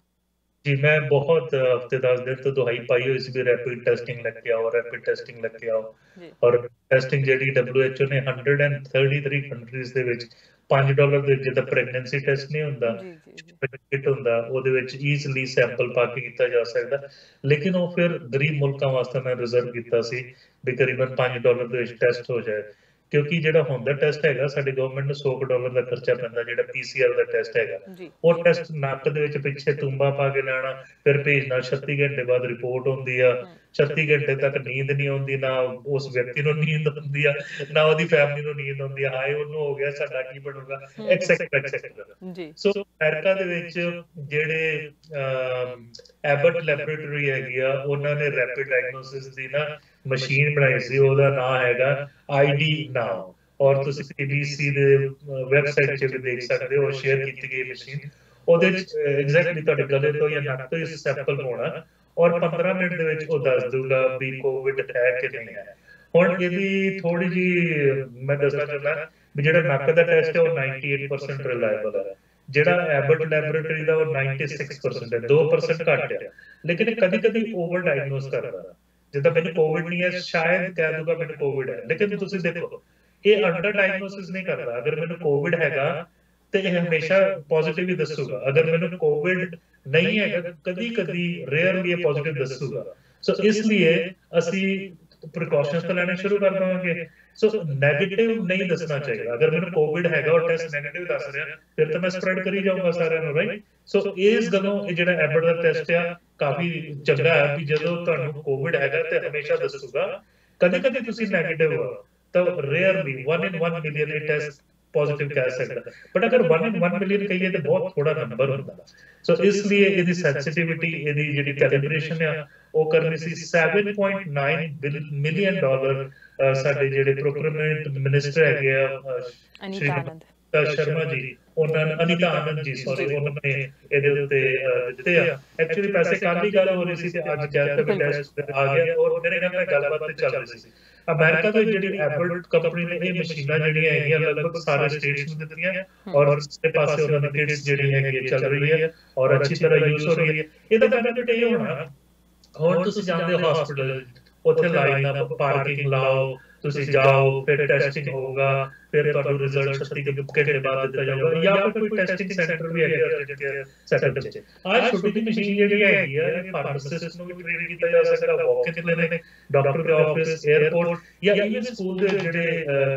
जी मैं बहुत हफ्ते 10 दिन तो दुहाई पाई हुई सी रैपिड टेस्टिंग लेके आओ, रैपिड टेस्टिंग लेके आओ। और टेस्टिंग ਜਿਹੜੀ WHO ਨੇ 133 ਕੰਟਰੀਜ਼ ਦੇ ਵਿੱਚ $5 ਦੇ ਜਿੱਦਾਂ ਪ੍ਰੈਗਨੈਂਸੀ ਟੈਸਟ ਨਹੀਂ ਹੁੰਦਾ, ਕਿਟ ਹੁੰਦਾ, ਉਹਦੇ ਵਿੱਚ ਈਜ਼ਲੀ ਸੈਂਪਲ ਪਾ ਕੇ ਕੀਤਾ ਜਾ ਸਕਦਾ, ਲੇਕਿਨ ਉਹ ਫਿਰ ਗਰੀਬ ਮੁਲਕਾਂ ਵਾਸਤੇ ਮੈਂ ਰਿਜ਼ਰਵ ਕੀਤਾ ਸੀ ਵੀ ਕਰੀਬਨ $5 ਦੇ ਵਿੱਚ ਟੈਸਟ ਹੋ ਜਾਏ। ਕਿਉਂਕਿ ਜਿਹੜਾ ਹੁੰਦਾ ਟੈਸਟ ਹੈਗਾ ਸਾਡੀ ਗਵਰਨਮੈਂਟ ਨੂੰ $100 ਦਾ ਖਰਚਾ ਪੈਂਦਾ, ਜਿਹੜਾ PCR ਦਾ ਟੈਸਟ ਹੈਗਾ। ਉਹ ਟੈਸਟ ਨੱਕ ਦੇ ਵਿੱਚ ਪਿੱਛੇ ਤੁੰਬਾ ਪਾ ਕੇ ਲੈਣਾ, ਫਿਰ ਭੇਜਣਾ, 36 ਘੰਟੇ ਬਾਅਦ ਰਿਪੋਰਟ ਹੁੰਦੀ ਆ, 36 ਘੰਟੇ ਤੱਕ ਨੀਂਦ ਨਹੀਂ ਆਉਂਦੀ, ਨਾ ਉਸ ਵਿਅਕਤੀ ਨੂੰ ਨੀਂਦ ਆਉਂਦੀ ਆ, ਨਾ ਉਹਦੀ ਫੈਮਿਲੀ ਨੂੰ ਨੀਂਦ ਆਉਂਦੀ ਆ, ਹਾਏ ਉਹਨੂੰ ਹੋ ਗਿਆ ਸਾਡਾ ਕੀ ਬਣੂਗਾ, ਐਕਸੈਕਟਰਾ ਜੀ। ਸੋ ਅਮਰੀਕਾ ਦੇ ਵਿੱਚ ਜਿਹੜੇ ਐਬਟ ਲੈਬੋਰੇਟਰੀ ਹੈਗੀ ਆ, ਉਹਨਾਂ ਨੇ ਰੈਪਿਡ ਡਾਇਗਨੋਸਿਸ ਦੀ ਨਾ ਮਸ਼ੀਨ ਬਣਾਈ ਸੀ, ਉਹਦਾ ਨਾਮ ਹੈਗਾ ID Now, ਔਰ ਤੁਸੀਂ CBC ਦੇ ਵੈਬਸਾਈਟ 'ਚ ਵੀ ਦੇਖ ਸਕਦੇ ਹੋ, ਸ਼ੇਅਰ ਕੀਤੀ ਗਈ ਮਸ਼ੀਨ। ਉਹਦੇ 'ਚ ਐਗਜ਼ੈਕਟਲੀ ਤੁਹਾਡੇ ਗਲੇ ਤੋਂ ਜਾਂ ਨੱਕ ਤੋਂ ਸੈਂਪਲ ਹੋਣਾ, ਔਰ 15 ਮਿੰਟ ਦੇ ਵਿੱਚ ਉਹ ਦੱਸ ਦੂਗਾ ਵੀ ਕੋਵਿਡ ਹੈ ਕਿ ਨਹੀਂ ਹੈ। ਹੁਣ ਇਹਦੀ ਥੋੜੀ ਜੀ ਮੈਂ ਦੱਸਣਾ ਚਾਹੁੰਦਾ ਵੀ ਜਿਹੜਾ ਨੱਕ ਦਾ ਟੈਸਟ ਹੈ ਉਹ 98% ਰਿਲਾਇਬਲ ਹੈ, ਜਿਹੜਾ ਐਬਟ ਲੈਬੋਰੇਟਰੀ ਦਾ ਉਹ 96% ਹੈ, 2% ਘੱਟ ਹੈ, ਲੇਕਿਨ ਕਦੀ ਕਦੀ ਓਵਰ ਡਾਇਗਨੋਸ ਕਰਦਾ। ਜਿੱਦਾਂ ਮੈਨੂੰ ਕੋਵਿਡ ਨਹੀਂ ਹੈ, ਸ਼ਾਇਦ ਕਹਿ ਦੂਗਾ ਮੈਨੂੰ ਕੋਵਿਡ ਹੈ, ਲੇਕਿਨ ਤੁਸੀਂ ਦੇਖੋ ਇਹ ਅੰਡਰ ਡਾਇਗਨੋਸਿਸ ਨਹੀਂ ਕਰਦਾ। ਅਗਰ ਮੈਨੂੰ ਕੋਵਿਡ ਹੈਗਾ ਤੇ ਇਹ ਹਮੇਸ਼ਾ ਪੋਜ਼ਿਟਿਵ ਹੀ ਦੱਸੂਗਾ, ਅਗਰ ਮੈਨੂੰ ਕੋਵਿਡ ਨਹੀਂ ਹੈਗਾ ਕਦੀ ਕਦੀ ਰੇਅਰਲੀ ਇਹ ਪੋਜ਼ਿਟਿਵ ਦੱਸੂਗਾ। ਸੋ ਇਸ ਲਈ ਅਸੀਂ ਪ੍ਰੀਕਾਸ਼ਨਸ ਤਾਂ ਲੈਣੇ ਸ਼ੁਰੂ ਕਰ ਦੇਵਾਂਗੇ। ਸੋ ਨੈਗੇਟਿਵ ਨਹੀਂ ਦੱਸਣਾ ਚਾਹੀਦਾ। ਅਗਰ ਮੈਨੂੰ ਕੋਵਿਡ ਹੈਗਾ ਔਰ ਟੈਸਟ ਨੈਗੇਟਿਵ ਦੱਸ ਰਿਹਾ, ਫਿਰ ਤਾਂ ਮੈਂ ਸਪਰੈਡ ਕਰੀ ਜਾਊਂਗਾ ਸਾਰਿਆਂ ਨੂੰ, ਰਾਈਟ। ਸੋ ਇਸ ਗੱਲੋਂ ਇਹ ਜਿਹੜਾ ਐਬਟ ਦਾ ਟੈਸਟ ਆ ਕਾਫੀ ਚੰਗਾ ਹੈ ਵੀ ਜਦੋਂ ਤੁਹਾਨੂੰ ਕੋਵਿਡ ਹੈਗਾ ਤੇ ਹਮੇਸ਼ਾ ਦੱਸੂਗਾ। ਕਦੇ ਕਦੇ ਤੁਸੀਂ ਨੈਗੇਟਿਵ ਹੋ ਤਾਂ ਰੇਅਰਲੀ 1 in 1 million ਇਹ ਟੈਸਟ ਪੋਜ਼ਿਟਿਵ ਕਹਿ ਸਕਦਾ, ਬਟ ਅਗਰ 1 in 1 million ਕਹੀਏ ਤਾਂ ਬਹੁਤ ਥੋੜਾ ਨੰਬਰ ਹੁੰਦਾ। ਸੋ ਇਸ ਲਈ ਇਹਦੀ ਸੈਂਸਿਟੀਵਿਟੀ, ਇਹਦੀ ਜਿਹੜੀ ਕੈਲੀਬ੍ਰੇਸ਼ਨ ਆ ਉਹ ਕਰਨੀ ਸੀ। $7.9 ਮਿਲੀਅਨ ਸਾਡੇ ਜਿਹੜੇ ਪ੍ਰੋਕਿਊਰਮੈਂਟ ਮਿਨਿਸਟਰ ਹੈਗੇ ਆ ਅਨੀਤਾ ਸ਼ਰਮਾ ਜੀ, ਉਹਨਾਂ ਨੇ ਅਨੀਤਾ ਆਨੰਦ ਜੀ ਸੌਰੀ, ਉਹਨਾਂ ਨੇ ਇਹਦੇ ਉੱਤੇ ਦਿੱਤੇ ਆ। ਐਕਚੁਅਲੀ ਪੈਸੇ ਕੱਲ੍ਹ ਦੀ ਗੱਲ ਹੋ ਰਹੀ ਸੀ ਤੇ ਅੱਜ ਕਹਿ ਟੈਸਟ ਆ ਗਿਆ, ਔਰ ਮੇਰੇ ਨਾਲ ਗੱਲਬਾਤ ਤੇ ਚੱਲ ਰਹੀ ਸੀ। ਅਮਰੀਕਾ ਦੇ ਜਿਹੜੀ ਐਪਲ ਕੰਪਨੀ ਨੇ ਇਹ ਮਸ਼ੀਨਾਂ ਜਿਹੜੀਆਂ ਹੈਗੀਆਂ ਲਗਭਗ ਸਾਰੇ ਸਟੇਟਸ ਨੂੰ ਦਿੱਤੀਆਂ, ਔਰ ਸਾਰੇ ਪਾਸੇ ਉਹਨਾਂ ਦੀ ਕਿਟਸ ਜਿਹੜੀ ਹੈਗੀ ਚੱਲ ਰਹੀ ਹੈ ਔਰ ਅੱਛੀ ਤਰ੍ਹਾਂ ਯੂਜ਼ ਹੋ ਰਹੀ ਹੈ। ਇਹਦਾ ਬੈਨੀਫਿਟ ਇਹ ਹੋਣਾ, ਹੁਣ ਤੁਸੀਂ ਜਾਂਦੇ ਹੋ ਹਸਪੀਟਲ, ਉੱਥੇ ਲਾਈਨ ਅਪ ਪਾਰਕਿੰਗ ਲਾਓ, ਤੁਸੀਂ ਜਾਓ, ਫਿਰ ਟੈਸਟਿੰਗ ਹੋਊਗਾ, ਫਿਰ ਤੁਹਾਨੂੰ ਰਿਜ਼ਲਟ 36 ਘੰਟੇ ਬਾਅਦ ਦਿੱਤਾ ਜਾਊਗਾ, ਜਾਂ ਫਿਰ ਕੋਈ ਟੈਸਟਿੰਗ ਸੈਂਟਰ ਵੀ ਹੈਗਾ ਸੈਟਅਪ 'ਚ। ਆਹ ਛੋਟੀ ਜਿਹੀ ਮਸ਼ੀਨ ਜਿਹੜੀ ਹੈਗੀ ਆ, ਇਹ ਫਾਰਮਾਸਿਸਟ ਨੂੰ ਵੀ ਟ੍ਰੇਨ ਕੀਤਾ ਜਾ ਸਕਦਾ, ਵਾਕ-ਇਨ ਕਲੀਨਿਕ, ਡਾਕਟਰ ਦੇ ਆਫਿਸ, 에ਅਰਪੋਰਟ ਜਾਂ ਇਵਨ ਸਕੂਲ ਦੇ ਜਿਹੜੇ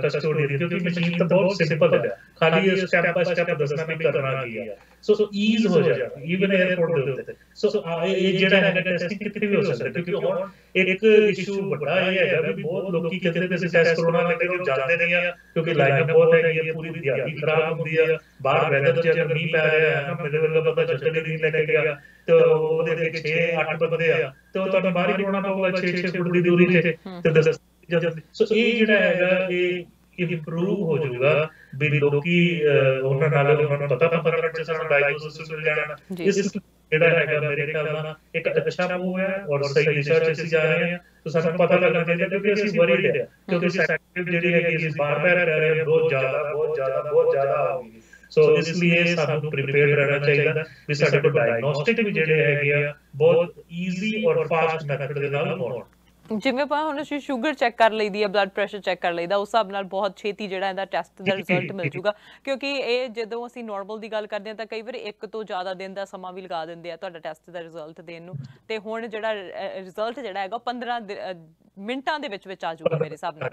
ਕਸਟੋਡੀਅਨ, ਕਿਉਂਕਿ ਮਸ਼ੀਨ ਤਾਂ ਬਹੁਤ ਸਿੰਪਲ ਹੈ, ਖਾਲੀ ਸਟੈਪ ਬਾय ਸਟੈਪ ਦੱਸਣਾ ਵੀ ਕਰਨਾ ਕੀ ਆ। ਸੋ ਈਜ਼ ਹੋ ਜਾਏਗਾ ਇਵਨ 에ਅਰਪੋਰਟ ਦੇ ਉੱਤੇ। ਸੋ ਇਹ ਜਿਹੜਾ ਹੈਗਾ ਟੈਸਟਿੰਗ ਕਿਤੇ ਵੀ ਹੋ ਸਕਦਾ, ਕਿਉਂਕਿ ਹੁਣ ਇੱਕ ਇਸ਼ੂ ਵੱਡਾ ਇਹ ਹੈਗਾ ਵੀ ਬਹੁਤ ਲੋਕੀ ਕਹਿੰਦੇ ਕਿ ਅਸੀਂ ਟੈਸਟ ਕਰਾਉਣਾ, ਲੇਕਿਨ ਉਹ ਜਾਂਦੇ ਨਹੀਂ ਆ ਕਿਉਂਕਿ ਲਾਈਨ ਬਹੁਤ ਹੈਗੀ ਹੈ, ਪੂਰੀ ਦਿਹਾੜੀ ਖਰਾਬ ਹੁੰਦੀ ਆ। ਬਾਹਰ ਵੈਦਰ 'ਚ ਅਗਰ ਮੀਂਹ ਪੈ ਰਿਹਾ ਹੈ ਨਾ, ਮੇਰੇ ਵਰਗਾ ਬੰਦਾ ਚੱਕਰ ਨਹੀਂ ਲੈ ਕੇ ਗਿਆ ਤੇ ਉਹਦੇ ਅੱਗੇ 6-8 ਬੰਦੇ ਆ ਤੇ ਉਹ ਤੁਹਾਨੂੰ ਬਾਹਰ ਹੀ ਕਰਾਉਣਾ ਪਊਗਾ 6 ਫੁੱਟ ਦੀ ਦੂਰੀ ਤੇ। ਸੋ ਇਹ ਜਿਹੜਾ ਹੈਗਾ ਇਹ ਇੰਪਰੂਵ ਹੋ ਜਾਊਗਾ ਵੀ ਲੋਕੀ ਉਹਨਾਂ ਨਾਲ ਉਹਨਾਂ ਨੂੰ ਪਤਾ 15 ਮਿੰਟ 'ਚ ਸਾਨੂੰ ਡਾਇਗਨੋਸਿਸ ਮਿਲ ਜਾਣਾ। ਇਸ ਜਿਹੜਾ ਹੈਗਾ ਮੇਰੇ ਖਿਆਲ ਨਾਲ ਇੱਕ ਅੱਛਾ ਮੂਵ ਹੈ ਔਰ ਸਹੀ ਦਿਸ਼ਾ 'ਚ ਅਸੀਂ ਜਾ ਰਹੇ ਹਾਂ। ਤਾਂ ਸਾਨੂੰ ਪਤਾ ਲੱਗਣਾ ਚਾਹੀਦਾ ਕਿਉਂਕਿ ਅਸੀਂ ਵਰੀਡ ਹੈ, ਕਿਉਂਕਿ ਸੈਕਟਰ ਜਿਹੜੀ ਹੈਗੀ ਅਸੀਂ ਬਾਰ-ਬਾਰ ਰਹਿ ਰਹੇ ਹਾਂ, ਬਹੁਤ ਜ਼ਿਆਦਾ ਹੋ ਗਈ। ਸੋ ਇਸ ਲਈ ਸਾਨੂੰ ਪ੍ਰੀਪੇਅਰਡ ਰਹਿਣਾ ਚਾਹੀਦਾ ਵੀ ਸਾਡੇ ਕੋਲ ਡਾਇਗਨੋਸਟਿਕ ਵੀ ਜਿਹੜੇ ਹੈਗੇ ਆ ਬਹੁਤ ਈਜ਼ੀ ਔਰ ਫਾਸਟ ਮੈਥਡ ਦੇ ਨਾਲ ਹੋਣ। ਜਿਵੇਂ ਆਪਾਂ ਹੁਣ ਅਸੀਂ ਸ਼ੂਗਰ ਚੈੱਕ ਕਰ ਲਈਦੀ ਹੈ, ਬਲੱਡ ਪ੍ਰੈਸ਼ਰ ਚੈੱਕ ਕਰ ਲਈਦਾ, ਉਸ ਹਿਸਾਬ ਨਾਲ ਬਹੁਤ ਛੇਤੀ ਜਿਹੜਾ ਇਹਦਾ ਟੈਸਟ ਦਾ ਰਿਜ਼ਲਟ ਮਿਲ ਜੂਗਾ। ਕਿਉਂਕਿ ਇਹ ਜਦੋਂ ਅਸੀਂ ਨਾਰਮਲ ਦੀ ਗੱਲ ਕਰਦੇ ਹਾਂ ਤਾਂ ਕਈ ਵਾਰ 1 ਤੋਂ ਜ਼ਿਆਦਾ ਦਿਨ ਦਾ ਸਮਾਂ ਵੀ ਲਗਾ ਦਿੰਦੇ ਆ ਤੁਹਾਡਾ ਟੈਸਟ ਦਾ ਰਿਜ਼ਲਟ ਦੇਣ ਨੂੰ, ਤੇ ਹੁਣ ਜਿਹੜਾ ਰਿਜ਼ਲਟ ਜਿਹੜਾ ਹੈਗਾ 15 ਮਿੰਟਾਂ ਦੇ ਵਿੱਚ ਆ ਜੂਗਾ ਮੇਰੇ ਹਿਸਾਬ ਨਾਲ।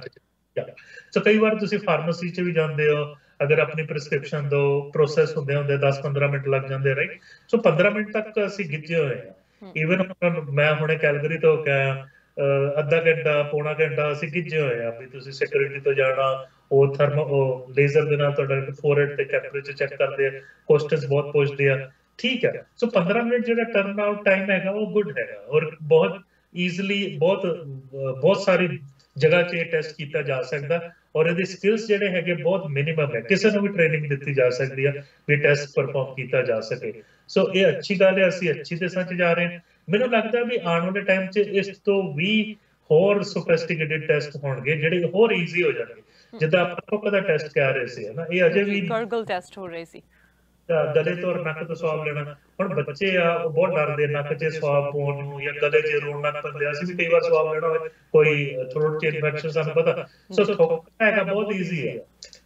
ਸੋ ਕਈ ਵਾਰ ਤੁਸੀਂ ਫਾਰਮੇਸੀ 'ਚ ਵੀ ਜਾਂਦੇ ਹੋ, ਅਗਰ ਆਪਣੀ ਪ੍ਰਿਸਕ੍ਰਿਪਸ਼ਨ ਦੋ ਪ੍ਰੋਸੈਸ ਹੁੰਦੇ 10-15 ਮਿੰਟ ਲੱਗ ਜਾਂਦੇ, ਰਾਈਟ। ਸੋ 15 ਮਿੰਟ ਤੱਕ ਅਸੀਂ ਗਿੱਜੇ ਹੋਏ ਹਾਂ। ਈਵਨ ਮੈਂ ਹੁਣੇ ਕੈਲਗਰੀ ਤੋਂ ਅੱਧਾ ਘੰਟਾ ਪੌਣਾ ਘੰਟਾ ਅਸੀਂ ਗਿੱਜੇ ਹੋਏ ਆ ਵੀ ਤੁਸੀਂ ਸਿਕਿਉਰਿਟੀ ਤੋਂ ਜਾਣਾ, ਉਹ ਲੇਜ਼ਰ ਦੇ ਨਾਲ ਤੁਹਾਡਾ ਫੋਰਹੈਡ ਤੇ ਟੈਂਪਰੇਚਰ ਚੈੱਕ ਕਰਦੇ ਆ, ਕੁਐਸਚਨਸ ਬਹੁਤ ਪੁੱਛਦੇ ਆ, ਠੀਕ ਹੈ। ਸੋ 15 ਮਿੰਟ ਜਿਹੜਾ ਟਰਨ ਆਊਟ ਟਾਈਮ ਹੈਗਾ ਉਹ ਗੁੱਡ ਹੈਗਾ ਔਰ ਬਹੁਤ ਈਜ਼ੀਲੀ ਬਹੁਤ ਸਾਰੀ ਜਗ੍ਹਾ 'ਚ ਇਹ ਟੈਸਟ ਕੀਤਾ ਜਾ ਸਕਦਾ ਔਰ ਇਹਦੇ ਸਕਿੱਲਸ ਜਿਹੜੇ ਹੈਗੇ ਬਹੁਤ ਮਿਨੀਮਮ ਹੈ। ਕਿਸੇ ਨੂੰ ਵੀ ਟ੍ਰੇਨਿੰਗ ਦਿੱਤੀ ਜਾ ਸਕਦੀ ਹੈ ਵੀ ਟੈਸਟ ਪਰਫਾਰਮ ਕੀਤਾ ਜਾ ਸਕੇ। ਸੋ ਇਹ ਅੱਛੀ ਗੱਲ ਹੈ, ਅਸੀਂ ਅੱਛੀ ਦਿਸ਼ਾ 'ਚ ਜਾ ਰਹੇ ਹਾਂ। ਮੈਨੂੰ ਲੱਗਦਾ ਵੀ ਆਉਣ ਵਾਲੇ ਟਾਈਮ 'ਚ ਇਸ ਤੋਂ ਵੀ ਹੋਰ ਸੋਫਿਸਟੀਕੇਟਿਡ ਟੈਸਟ ਹੋਣਗੇ ਜਿਹੜੇ ਹੋਰ ਈਜ਼ੀ ਹੋ ਜਾਣਗੇ, ਜਿੱਦਾਂ ਆਪਾਂ ਕਦਾ ਟੈਸਟ ਕਰ ਰਹੇ ਸੀ ਨਾ, ਇਹ ਅਜੇ ਵੀ ਗਰਗਲ ਟੈਸਟ ਹੋ ਰਹੇ ਸੀ, ਗਲੇ ਤੋਂ ਨੱਕ ਤੋਂ ਸਵਾਬ ਲੈਣਾ। ਹੁਣ ਬੱਚੇ ਆ ਉਹ ਬਹੁਤ ਡਰਦੇ ਨੱਕ 'ਚ ਸਵਾਬ ਪਾਉਣ ਨੂੰ ਜਾਂ ਗਲੇ 'ਚ ਰੋਣ ਲੱਗ ਪੈਂਦੇ। ਅਸੀਂ ਵੀ ਕਈ ਵਾਰ ਸਵਾਬ ਲੈਣਾ ਹੋਵੇ, ਕੋਈ ਥਰੋਟ 'ਚ ਇਨਫੈਕਸ਼ਨ ਸਾਨੂੰ ਪਤਾ, ਸੋ ਹੈਗਾ ਬਹੁਤ ਈਜ਼ੀ ਹੈ।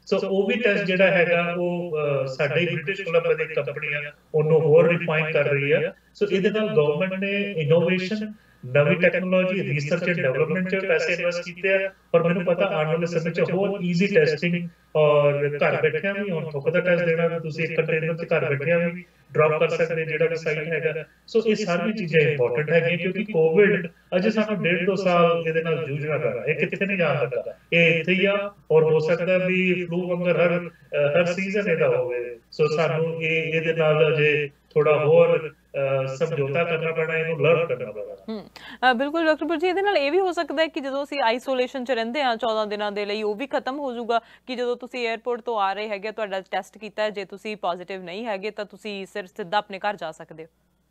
ਸੋ ਉਹ ਵੀ ਟੈਸਟ ਜਿਹੜਾ ਹੈਗਾ ਉਹ ਸਾਡੇ ਬ੍ਰਿਟਿਸ਼ ਕੋਲੰਬੀਆ ਦੀ ਕੰਪਨੀ ਆ ਉਹਨੂੰ ਹੋਰ ਰਿਫਾਈਨ ਕਰ ਰਹੀ ਹੈ। ਸੋ ਇਹਦੇ ਨਾਲ ਗਵਰਨਮੈਂਟ ਨੇ ਇਨੋਵੇਸ਼ਨ ਨਵੀਂ ਟੈਕਨੋਲੋਜੀ ਰਿਸਰਚ ਐਂਡ ਡਿਵੈਲਪਮੈਂਟ 'ਚ ਪੈਸੇ ਇਨਵੈਸਟ ਕੀਤੇ ਆ, ਔਰ ਮੈਨੂੰ ਪਤਾ ਆਉਣ ਵਾਲੇ ਸਮੇਂ 'ਚ ਹੋਰ ਈਜ਼ੀ ਟੈਸਟਿੰਗ, ਔਰ ਘਰ ਬੈਠਿਆਂ ਵੀ ਹੁਣ ਥੁੱਕ ਦਾ ਟੈਸਟ ਦੇਣਾ ਤੁਸੀਂ ਇੱਕ ਕੰਟੇਨਰ 'ਚ ਘਰ ਬੈਠਿਆਂ ਵੀ ਡ੍ਰੌਪ ਕਰ ਸਕਦੇ ਜਿਹੜਾ ਵੀ ਸਾਈਟ ਹੈਗਾ। ਸੋ ਇਹ ਸਾਰੀਆਂ ਚੀਜ਼ਾਂ ਇੰਪੋਰਟੈਂਟ ਹੈਗੀਆਂ, ਕਿਉਂਕਿ ਕੋਵਿਡ ਅਜੇ ਸਾਨੂੰ 1.5-2 ਸਾਲ ਇਹਦੇ ਨਾਲ ਜੂਝਣਾ ਪੈਣਾ, ਇਹ ਕਿੱਥੇ ਨਹੀਂ ਜਾਣ ਲੱਗਾ, ਇਹ ਇੱਥੇ ਹੀ ਆ, ਔਰ ਹੋ ਸਕਦਾ ਵੀ ਫਲੂ ਵਾਂਗਰ ਹਰ ਸੀਜ਼ਨ ਇਹਦਾ ਹੋਵੇ। ਸੋ ਸਾਨੂੰ ਇਹਦੇ ਨਾਲ ਅਜੇ ਥੋੜਾ ਹੋਰ ਸਮਝੌਤਾ ਕਰਨਾ ਪੈਣਾ, ਇਹਨੂੰ ਲਰਨ ਕਰਨਾ ਪੈਣਾ। ਬਿਲਕੁਲ ਡਾਕਟਰ ਪੁਰ ਜੀ, ਇਹਦੇ ਨਾਲ ਇਹ ਵੀ ਹੋ ਸਕਦਾ ਹੈ ਕਿ ਜਦੋਂ ਅਸੀਂ ਆਈਸੋਲੇਸ਼ਨ 'ਚ ਰਹਿੰਦੇ ਹਾਂ 14 ਦਿਨਾਂ ਦੇ ਲਈ, ਉਹ ਵੀ ਖਤਮ ਹੋ ਜਾਊਗਾ ਕਿ ਜਦੋਂ ਤੁਸੀਂ 에ਅਰਪੋਰਟ ਤੋਂ ਆ ਰਹੇ ਹੈਗੇ, ਤੁਹਾਡਾ ਟੈਸਟ ਕੀਤਾ, ਜੇ ਤੁਸੀਂ ਪੋਜ਼ਿਟਿਵ ਨਹੀਂ ਹੈਗੇ ਤਾਂ ਤੁਸੀਂ ਸਿੱਧਾ ਆਪਣੇ ਘਰ ਜਾ ਸਕਦੇ ਹੋ।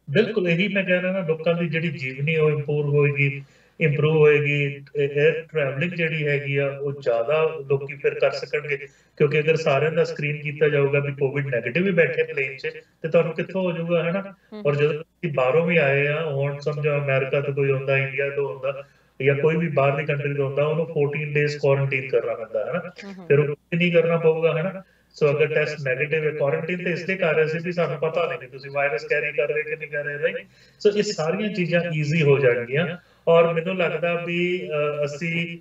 ਬਿਲਕੁਲ ਇਹੀ ਮੈਂ ਕਹਿ ਰਿਹਾ ਨਾ, ਲੋਕਾਂ ਦੀ ਜਿਹੜੀ ਜੀਵਨੀ ਉਹ ਇੰਪਰੂਵ ਹੋਏਗੀ, 에ਅਰ ਟਰੈਵਲਿੰਗ ਜਿਹੜੀ ਹੈਗੀ ਆ ਉਹ ਜ਼ਿਆਦਾ ਲੋਕੀ ਫਿਰ ਕਰ ਸਕਣਗੇ, ਕਿਉਂਕਿ ਅਗਰ ਸਾਰਿਆਂ ਦਾ ਸਕਰੀਨ ਕੀਤਾ ਜਾਊਗਾ ਵੀ ਕੋਵਿਡ ਨੈਗੇਟਿਵ ਵੀ ਬੈਠੇ ਪਲੇਨ 'ਚ, ਤੇ ਤੁਹਾਨੂੰ ਕਿੱਥੋਂ ਹੋ ਜਾਊਗਾ, ਹੈ ਨਾ। ਔਰ ਜਦੋਂ ਤੁਸੀਂ ਬਾਹਰੋਂ ਵੀ ਆਏ ਆ, ਹੁਣ ਸਮਝੋ ਅਮਰੀਕਾ ਤੋਂ ਕੋਈ ਹੁੰਦਾ, ਇੰਡੀਆ ਤੋਂ ਹੁੰਦਾ, ਜਾਂ ਕੋਈ ਵੀ ਬਾਹਰਲੀ ਕੰਟਰੀ ਤੋਂ ਹੁੰਦਾ, ਉਹਨੂੰ 14 ਡੇਜ਼ ਕੁਆਰੰਟਾਈਨ ਕਰਨਾ ਪੈਂਦਾ ਹੈ ਨਾ, ਫਿਰ ਉਹ ਨਹੀਂ ਕਰਨਾ ਪਊਗਾ, ਹੈ ਨਾ। ਸੋ ਅਗਰ ਟੈਸਟ ਨੈਗੇਟਿਵ ਹੈ, ਕੁਆਰੰਟਾਈਨ ਤੇ ਇਸ ਲਈ ਕਰ ਰਹੇ ਸੀ ਵੀ ਸਾਨੂੰ ਪਤਾ ਨਹੀਂ ਕਿ ਤੁਸੀਂ ਵਾਇਰਸ ਕੈਰੀ ਕਰ ਰਹੇ ਕਿ ਨਹੀਂ ਕਰ ਰਹੇ, ਰਾਈਟ। ਸੋ ਇਹ ਸਾਰੀਆਂ ਚੀਜ਼ਾਂ ਈਜ਼ੀ ਹੋ ਜਾਣਗੀਆਂ, ਔਰ ਮੈਨੂੰ ਲੱਗਦਾ ਵੀ ਅਸੀਂ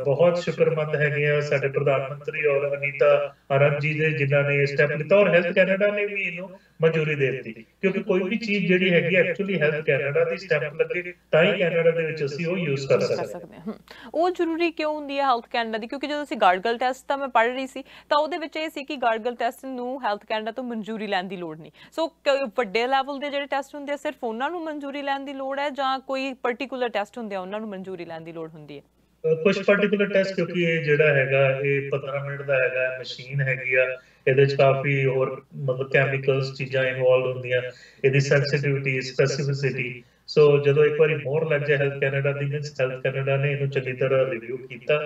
ਬਹੁਤ ਸ਼ੁਕਰਮੰਦ ਹੈਗੇ ਆ ਸਾਡੇ ਪ੍ਰਧਾਨ ਮੰਤਰੀ ਔਰ ਅਨੀਤਾ ਆਨੰਦ ਜੀ ਦੇ, ਜਿਨ੍ਹਾਂ ਨੇ ਸਟੈਪ ਲਿੱਤਾ, ਔਰ ਹੈਲਥ ਕੈਨੇਡਾ ਨੇ ਵੀ ਇਹਨੂੰ ਮਨਜ਼ੂਰੀ ਦੇ ਦਿੱਤੀ, ਕਿਉਂਕਿ ਕੋਈ ਵੀ ਚੀਜ਼ ਜਿਹੜੀ ਹੈਗੀ ਐਕਚੁਅਲੀ ਹੈਲਥ ਕੈਨੇਡਾ ਦੀ ਸਟੈਪ ਲੱਗੇ ਤਾਂ ਹੀ ਕੈਨੇਡਾ ਦੇ ਵਿੱਚ ਅਸੀਂ ਉਹ ਯੂਜ਼ ਕਰ ਸਕਦੇ ਹਾਂ। ਉਹ ਜ਼ਰੂਰੀ ਕਿਉਂ ਹੁੰਦੀ ਹੈ ਹੈਲਥ ਕੈਨੇਡਾ ਦੀ? ਕਿਉਂਕਿ ਜਦੋਂ ਅਸੀਂ ਗਾਰਗਲ ਟੈਸਟ ਤਾਂ ਮੈਂ ਪੜ੍ਹ ਰਹੀ ਸੀ, ਤਾਂ ਉਹਦੇ ਵਿੱਚ ਇਹ ਸੀ ਕਿ ਗਾਰਗਲ ਟੈਸਟ ਨੂੰ ਹੈਲਥ ਕੈਨੇਡਾ ਤੋਂ ਮਨਜ਼ੂਰੀ ਲੈਣ ਦੀ ਲੋੜ ਨਹੀਂ। ਸੋ ਵੱਡੇ ਲੈਵਲ ਦੇ ਜਿਹੜੇ ਟੈਸਟ ਹੁੰਦੇ ਆ ਸਿਰਫ ਉਹਨਾਂ ਨੂੰ ਮਨਜ਼ੂਰੀ ਲੈਣ ਦੀ ਲੋੜ ਹੈ, ਜਾਂ ਕੋਈ ਪਰਟੀਕੂਲਰ ਟੈਸਟ ਹੁੰਦੇ ਆ ਉਹਨਾਂ ਨੂੰ ਮਨਜ਼ੂਰੀ ਲੈਣ ਦੀ ਲੋੜ ਹੁੰਦੀ ਹੈ? ਕੁਝ ਪਾਰਟਿਕੂਲਰ ਟੈਸਟ, ਕਿਉਂਕਿ ਇਹ ਜਿਹੜਾ ਹੈਗਾ ਇਹ 15 ਮਿੰਟ ਦਾ ਹੈਗਾ, ਮਸ਼ੀਨ ਹੈਗੀ ਆ, ਇਹਦੇ ਚ ਕਾਫੀ ਹੋਰ ਮਤਲਬ ਕੈਮੀਕਲਸ ਚੀਜ਼ਾਂ ਇਨਵੋਲਵ ਹੁੰਦੀਆਂ, ਇਹਦੀ ਸੈਂਸਿਟੀਵਿਟੀ, ਸਪੈਸਿਫਿਸਿਟੀ। ਸੋ ਜਦੋਂ ਇੱਕ ਵਾਰੀ ਮੋਹਰ ਲੱਗ ਜਾਏ ਹੈਲਥ ਕੈਨੇਡਾ ਦੀ, ਮੀਨਸ ਹੈਲਥ ਕੈਨੇਡਾ ਨੇ ਇਹਨੂੰ ਚੰਗੀ ਤਰ੍ਹਾਂ ਰਿਵਿਊ ਕੀਤਾ,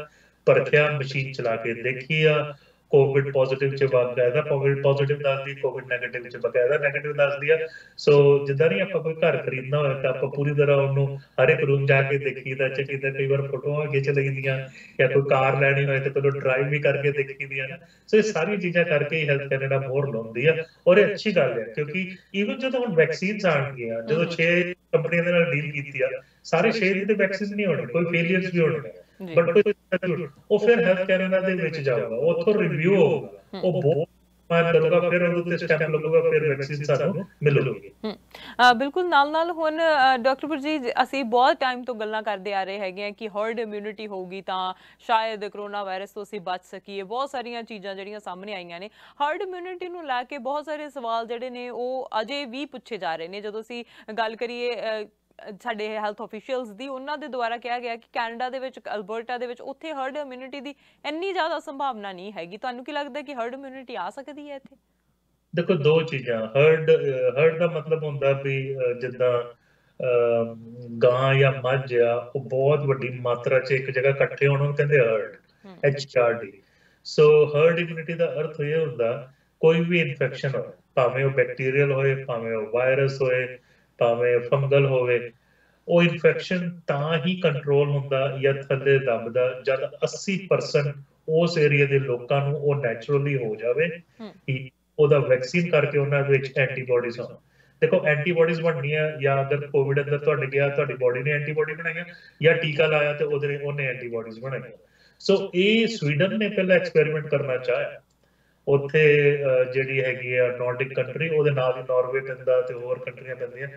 ਪਰਖਿਆ, ਮਸ਼ੀਨ ਚਲਾ ਕੇ ਦੇਖੀ ਆ, ਕੋਵਿਡ ਪੋਜ਼ਿਟਿਵ ਚ ਬਕਾਇਦਾ ਕੋਵਿਡ ਪੋਜ਼ਿਟਿਵ ਦੱਸਦੀ, ਕੋਵਿਡ ਨੈਗੇਟਿਵ ਚ ਬਕਾਇਦਾ ਨੈਗੇਟਿਵ ਦੱਸਦੀ ਆ। ਸੋ ਜਿੱਦਾਂ ਨਹੀਂ ਆਪਾਂ ਕੋਈ ਘਰ ਖਰੀਦਣਾ ਹੋਇਆ ਤਾਂ ਆਪਾਂ ਪੂਰੀ ਤਰ੍ਹਾਂ ਉਹਨੂੰ ਹਰ ਇੱਕ ਰੂਮ ਜਾ ਕੇ ਦੇਖੀਦਾ, ਚੱਕੀਦਾ, ਕਈ ਵਾਰ ਫੋਟੋਆਂ ਖਿੱਚ ਲਈਦੀਆਂ, ਜਾਂ ਕੋਈ ਕਾਰ ਲੈਣੀ ਹੋਏ ਤਾਂ ਪਹਿਲਾਂ ਡਰਾਈਵ ਵੀ ਕਰਕੇ ਦੇਖੀਦੀਆਂ ਨਾ। ਸੋ ਇਹ ਸਾਰੀਆਂ ਚੀਜ਼ਾਂ ਕਰਕੇ ਹੀ ਹੈਲਥ ਕੈਨੇਡਾ ਮੋਹਰ ਲਾਉਂਦੀ ਆ, ਔਰ ਇਹ ਅੱਛੀ ਗੱਲ ਹੈ, ਕਿਉਂਕਿ ਈਵਨ ਜਦੋਂ ਹੁਣ ਵੈਕਸੀਨਸ ਆਉਣਗੀਆਂ, ਜਦੋਂ 6 ਕੰਪਨੀਆਂ ਦੇ ਨਾਲ ਡੀਲ ਕੀਤੀ ਆ, ਸਾਰੇ 6 ਦੀ ਤੇ ਵੈਕਸੀਨ ਨਹੀਂ ਹੋਣੀ, ਕੋਈ ਫੇਲੀਅਰਸ ਵੀ ਹੋਣੇ, ਬਟ ਉਹ ਫਿਰ ਹੈਲਥ ਕੈਨੇਡਾ ਦੇ ਵਿੱਚ ਜਾਊਗਾ, ਉੱਥੋਂ ਰਿਵਿਊ ਹੋਊਗਾ, ਉਹ ਬਹੁਤ ਕਰੂਗਾ, ਫਿਰ ਉਹਦੇ ਤੇ ਸਟੈਂਪ ਲੱਗੂਗਾ, ਫਿਰ ਵੈਕਸੀਨ ਸਾਨੂੰ ਮਿਲੂਗੀ। ਬਿਲਕੁਲ। ਨਾਲ ਹੁਣ ਡਾਕਟਰ ਪੁਰ ਜੀ, ਅਸੀਂ ਬਹੁਤ ਟਾਈਮ ਤੋਂ ਗੱਲਾਂ ਕਰਦੇ ਆ ਰਹੇ ਹੈਗੇ ਆ ਕਿ ਹਰਡ ਇਮਿਊਨਿਟੀ ਹੋਊਗੀ ਤਾਂ ਸ਼ਾਇਦ ਕਰੋਨਾ ਵਾਇਰਸ ਤੋਂ ਅਸੀਂ ਬਚ ਸਕੀਏ। ਬਹੁਤ ਸਾਰੀਆਂ ਚੀਜ਼ਾਂ ਜਿਹੜੀਆਂ ਸਾਹਮਣੇ ਆਈਆਂ ਨੇ, ਹਰਡ ਇਮਿਊਨਿਟੀ ਨੂੰ ਲੈ ਕੇ ਬਹੁਤ ਸਾਰੇ ਸਵਾਲ ਜਿਹੜੇ ਨੇ ਉਹ ਅਜੇ ਵੀ ਪੁੱਛੇ ਜਾ ਰਹੇ ਨੇ। ਜਦੋਂ ਅਸੀਂ ਗੱਲ ਕਰੀਏ ਸਾਡੇ ਹੈਲਥ ਆਫੀਸ਼ੀਅਲਸ ਦੀ, ਉਹਨਾਂ ਦੇ ਦੁਆਰਾ ਕਿਹਾ ਗਿਆ ਕਿ ਕੈਨੇਡਾ ਦੇ ਵਿੱਚ, ਅਲਬਰਟਾ ਦੇ ਵਿੱਚ, ਉੱਥੇ ਹਰਡ ਇਮਿਊਨਿਟੀ ਦੀ ਇੰਨੀ ਜ਼ਿਆਦਾ ਸੰਭਾਵਨਾ ਨਹੀਂ ਹੈਗੀ। ਤੁਹਾਨੂੰ ਕੀ ਲੱਗਦਾ ਕਿ ਹਰਡ ਇਮਿਊਨਿਟੀ ਆ ਸਕਦੀ ਹੈ ਇੱਥੇ? ਦੇਖੋ, ਦੋ ਚੀਜ਼ਾਂ, ਹਰਡ ਦਾ ਮਤਲਬ ਹੁੰਦਾ ਵੀ ਜਿੱਦਾਂ ਗਾਂ ਜਾਂ ਮੱਝ ਆ, ਉਹ ਬਹੁਤ ਵੱਡੀ ਮਾਤਰਾ 'ਚ ਇੱਕ ਜਗ੍ਹਾ ਇਕੱਠੇ ਹੋਣ ਨੂੰ ਕਹਿੰਦੇ ਹਰਡ, HRD। ਸੋ ਹਰਡ ਇਮਿਊਨਿਟੀ ਦਾ ਅਰਥ ਇਹ ਹੁੰਦਾ, ਕੋਈ ਵੀ ਇਨਫੈਕਸ਼ਨ ਹੋਏ, ਭਾਵੇਂ ਉਹ ਬੈਕਟੀਰੀਅਲ ਹੋਏ, ਭਾਵੇਂ ਉਹ ਵਾਇਰਸ ਹੋਏ, ਭਾਵੇਂ ਫੰਗਲ ਹੋਵੇ, ਉਹ ਇਨਫੈਕਸ਼ਨ ਤਾਂ ਹੀ ਕੰਟਰੋਲ ਹੁੰਦਾ ਜਾਂ ਥੱਲੇ ਦੱਬਦਾ ਜਦ 80% ਉਸ ਏਰੀਆ ਦੇ ਲੋਕਾਂ ਨੂੰ ਉਹ ਨੈਚੁਰਲੀ ਹੋ ਜਾਵੇ, ਉਹਦਾ ਵੈਕਸੀਨ ਕਰਕੇ ਉਹਨਾਂ ਵਿੱਚ ਐਂਟੀਬਾਡੀਜ਼ ਹੋਣ। ਦੇਖੋ, ਐਂਟੀਬਾਡੀਜ਼ ਬਣਨੀਆਂ, ਜਾਂ ਅਗਰ ਕੋਵਿਡ ਅੰਦਰ ਤੁਹਾਡੇ ਗਿਆ, ਤੁਹਾਡੀ ਬੋਡੀ ਨੇ ਐਂਟੀਬਾਡੀ ਬਣਾਈਆਂ, ਜਾਂ ਟੀਕਾ ਲਾਇਆ ਤੇ ਉਹਨੇ ਐਂਟੀਬਾਡੀਜ਼ ਬਣਾਈਆਂ। ਸੋ ਇਹ ਸਵੀਡਨ ਨੇ ਪਹਿਲਾਂ ਐਕਸਪੈਰੀਮੈਂਟ ਕਰਨਾ ਚਾਹਿਆ, ਉੱਥੇ ਜਿਹੜੀ ਹੈਗੀ ਆ ਨਾਰਡਿਕ ਕੰਟਰੀ, ਉਹਦੇ ਨਾਲ ਹੀ ਨਾਰਵੇ ਪੈਂਦਾ ਤੇ ਹੋਰ ਕੰਟਰੀਆਂ ਪੈਂਦੀਆਂ,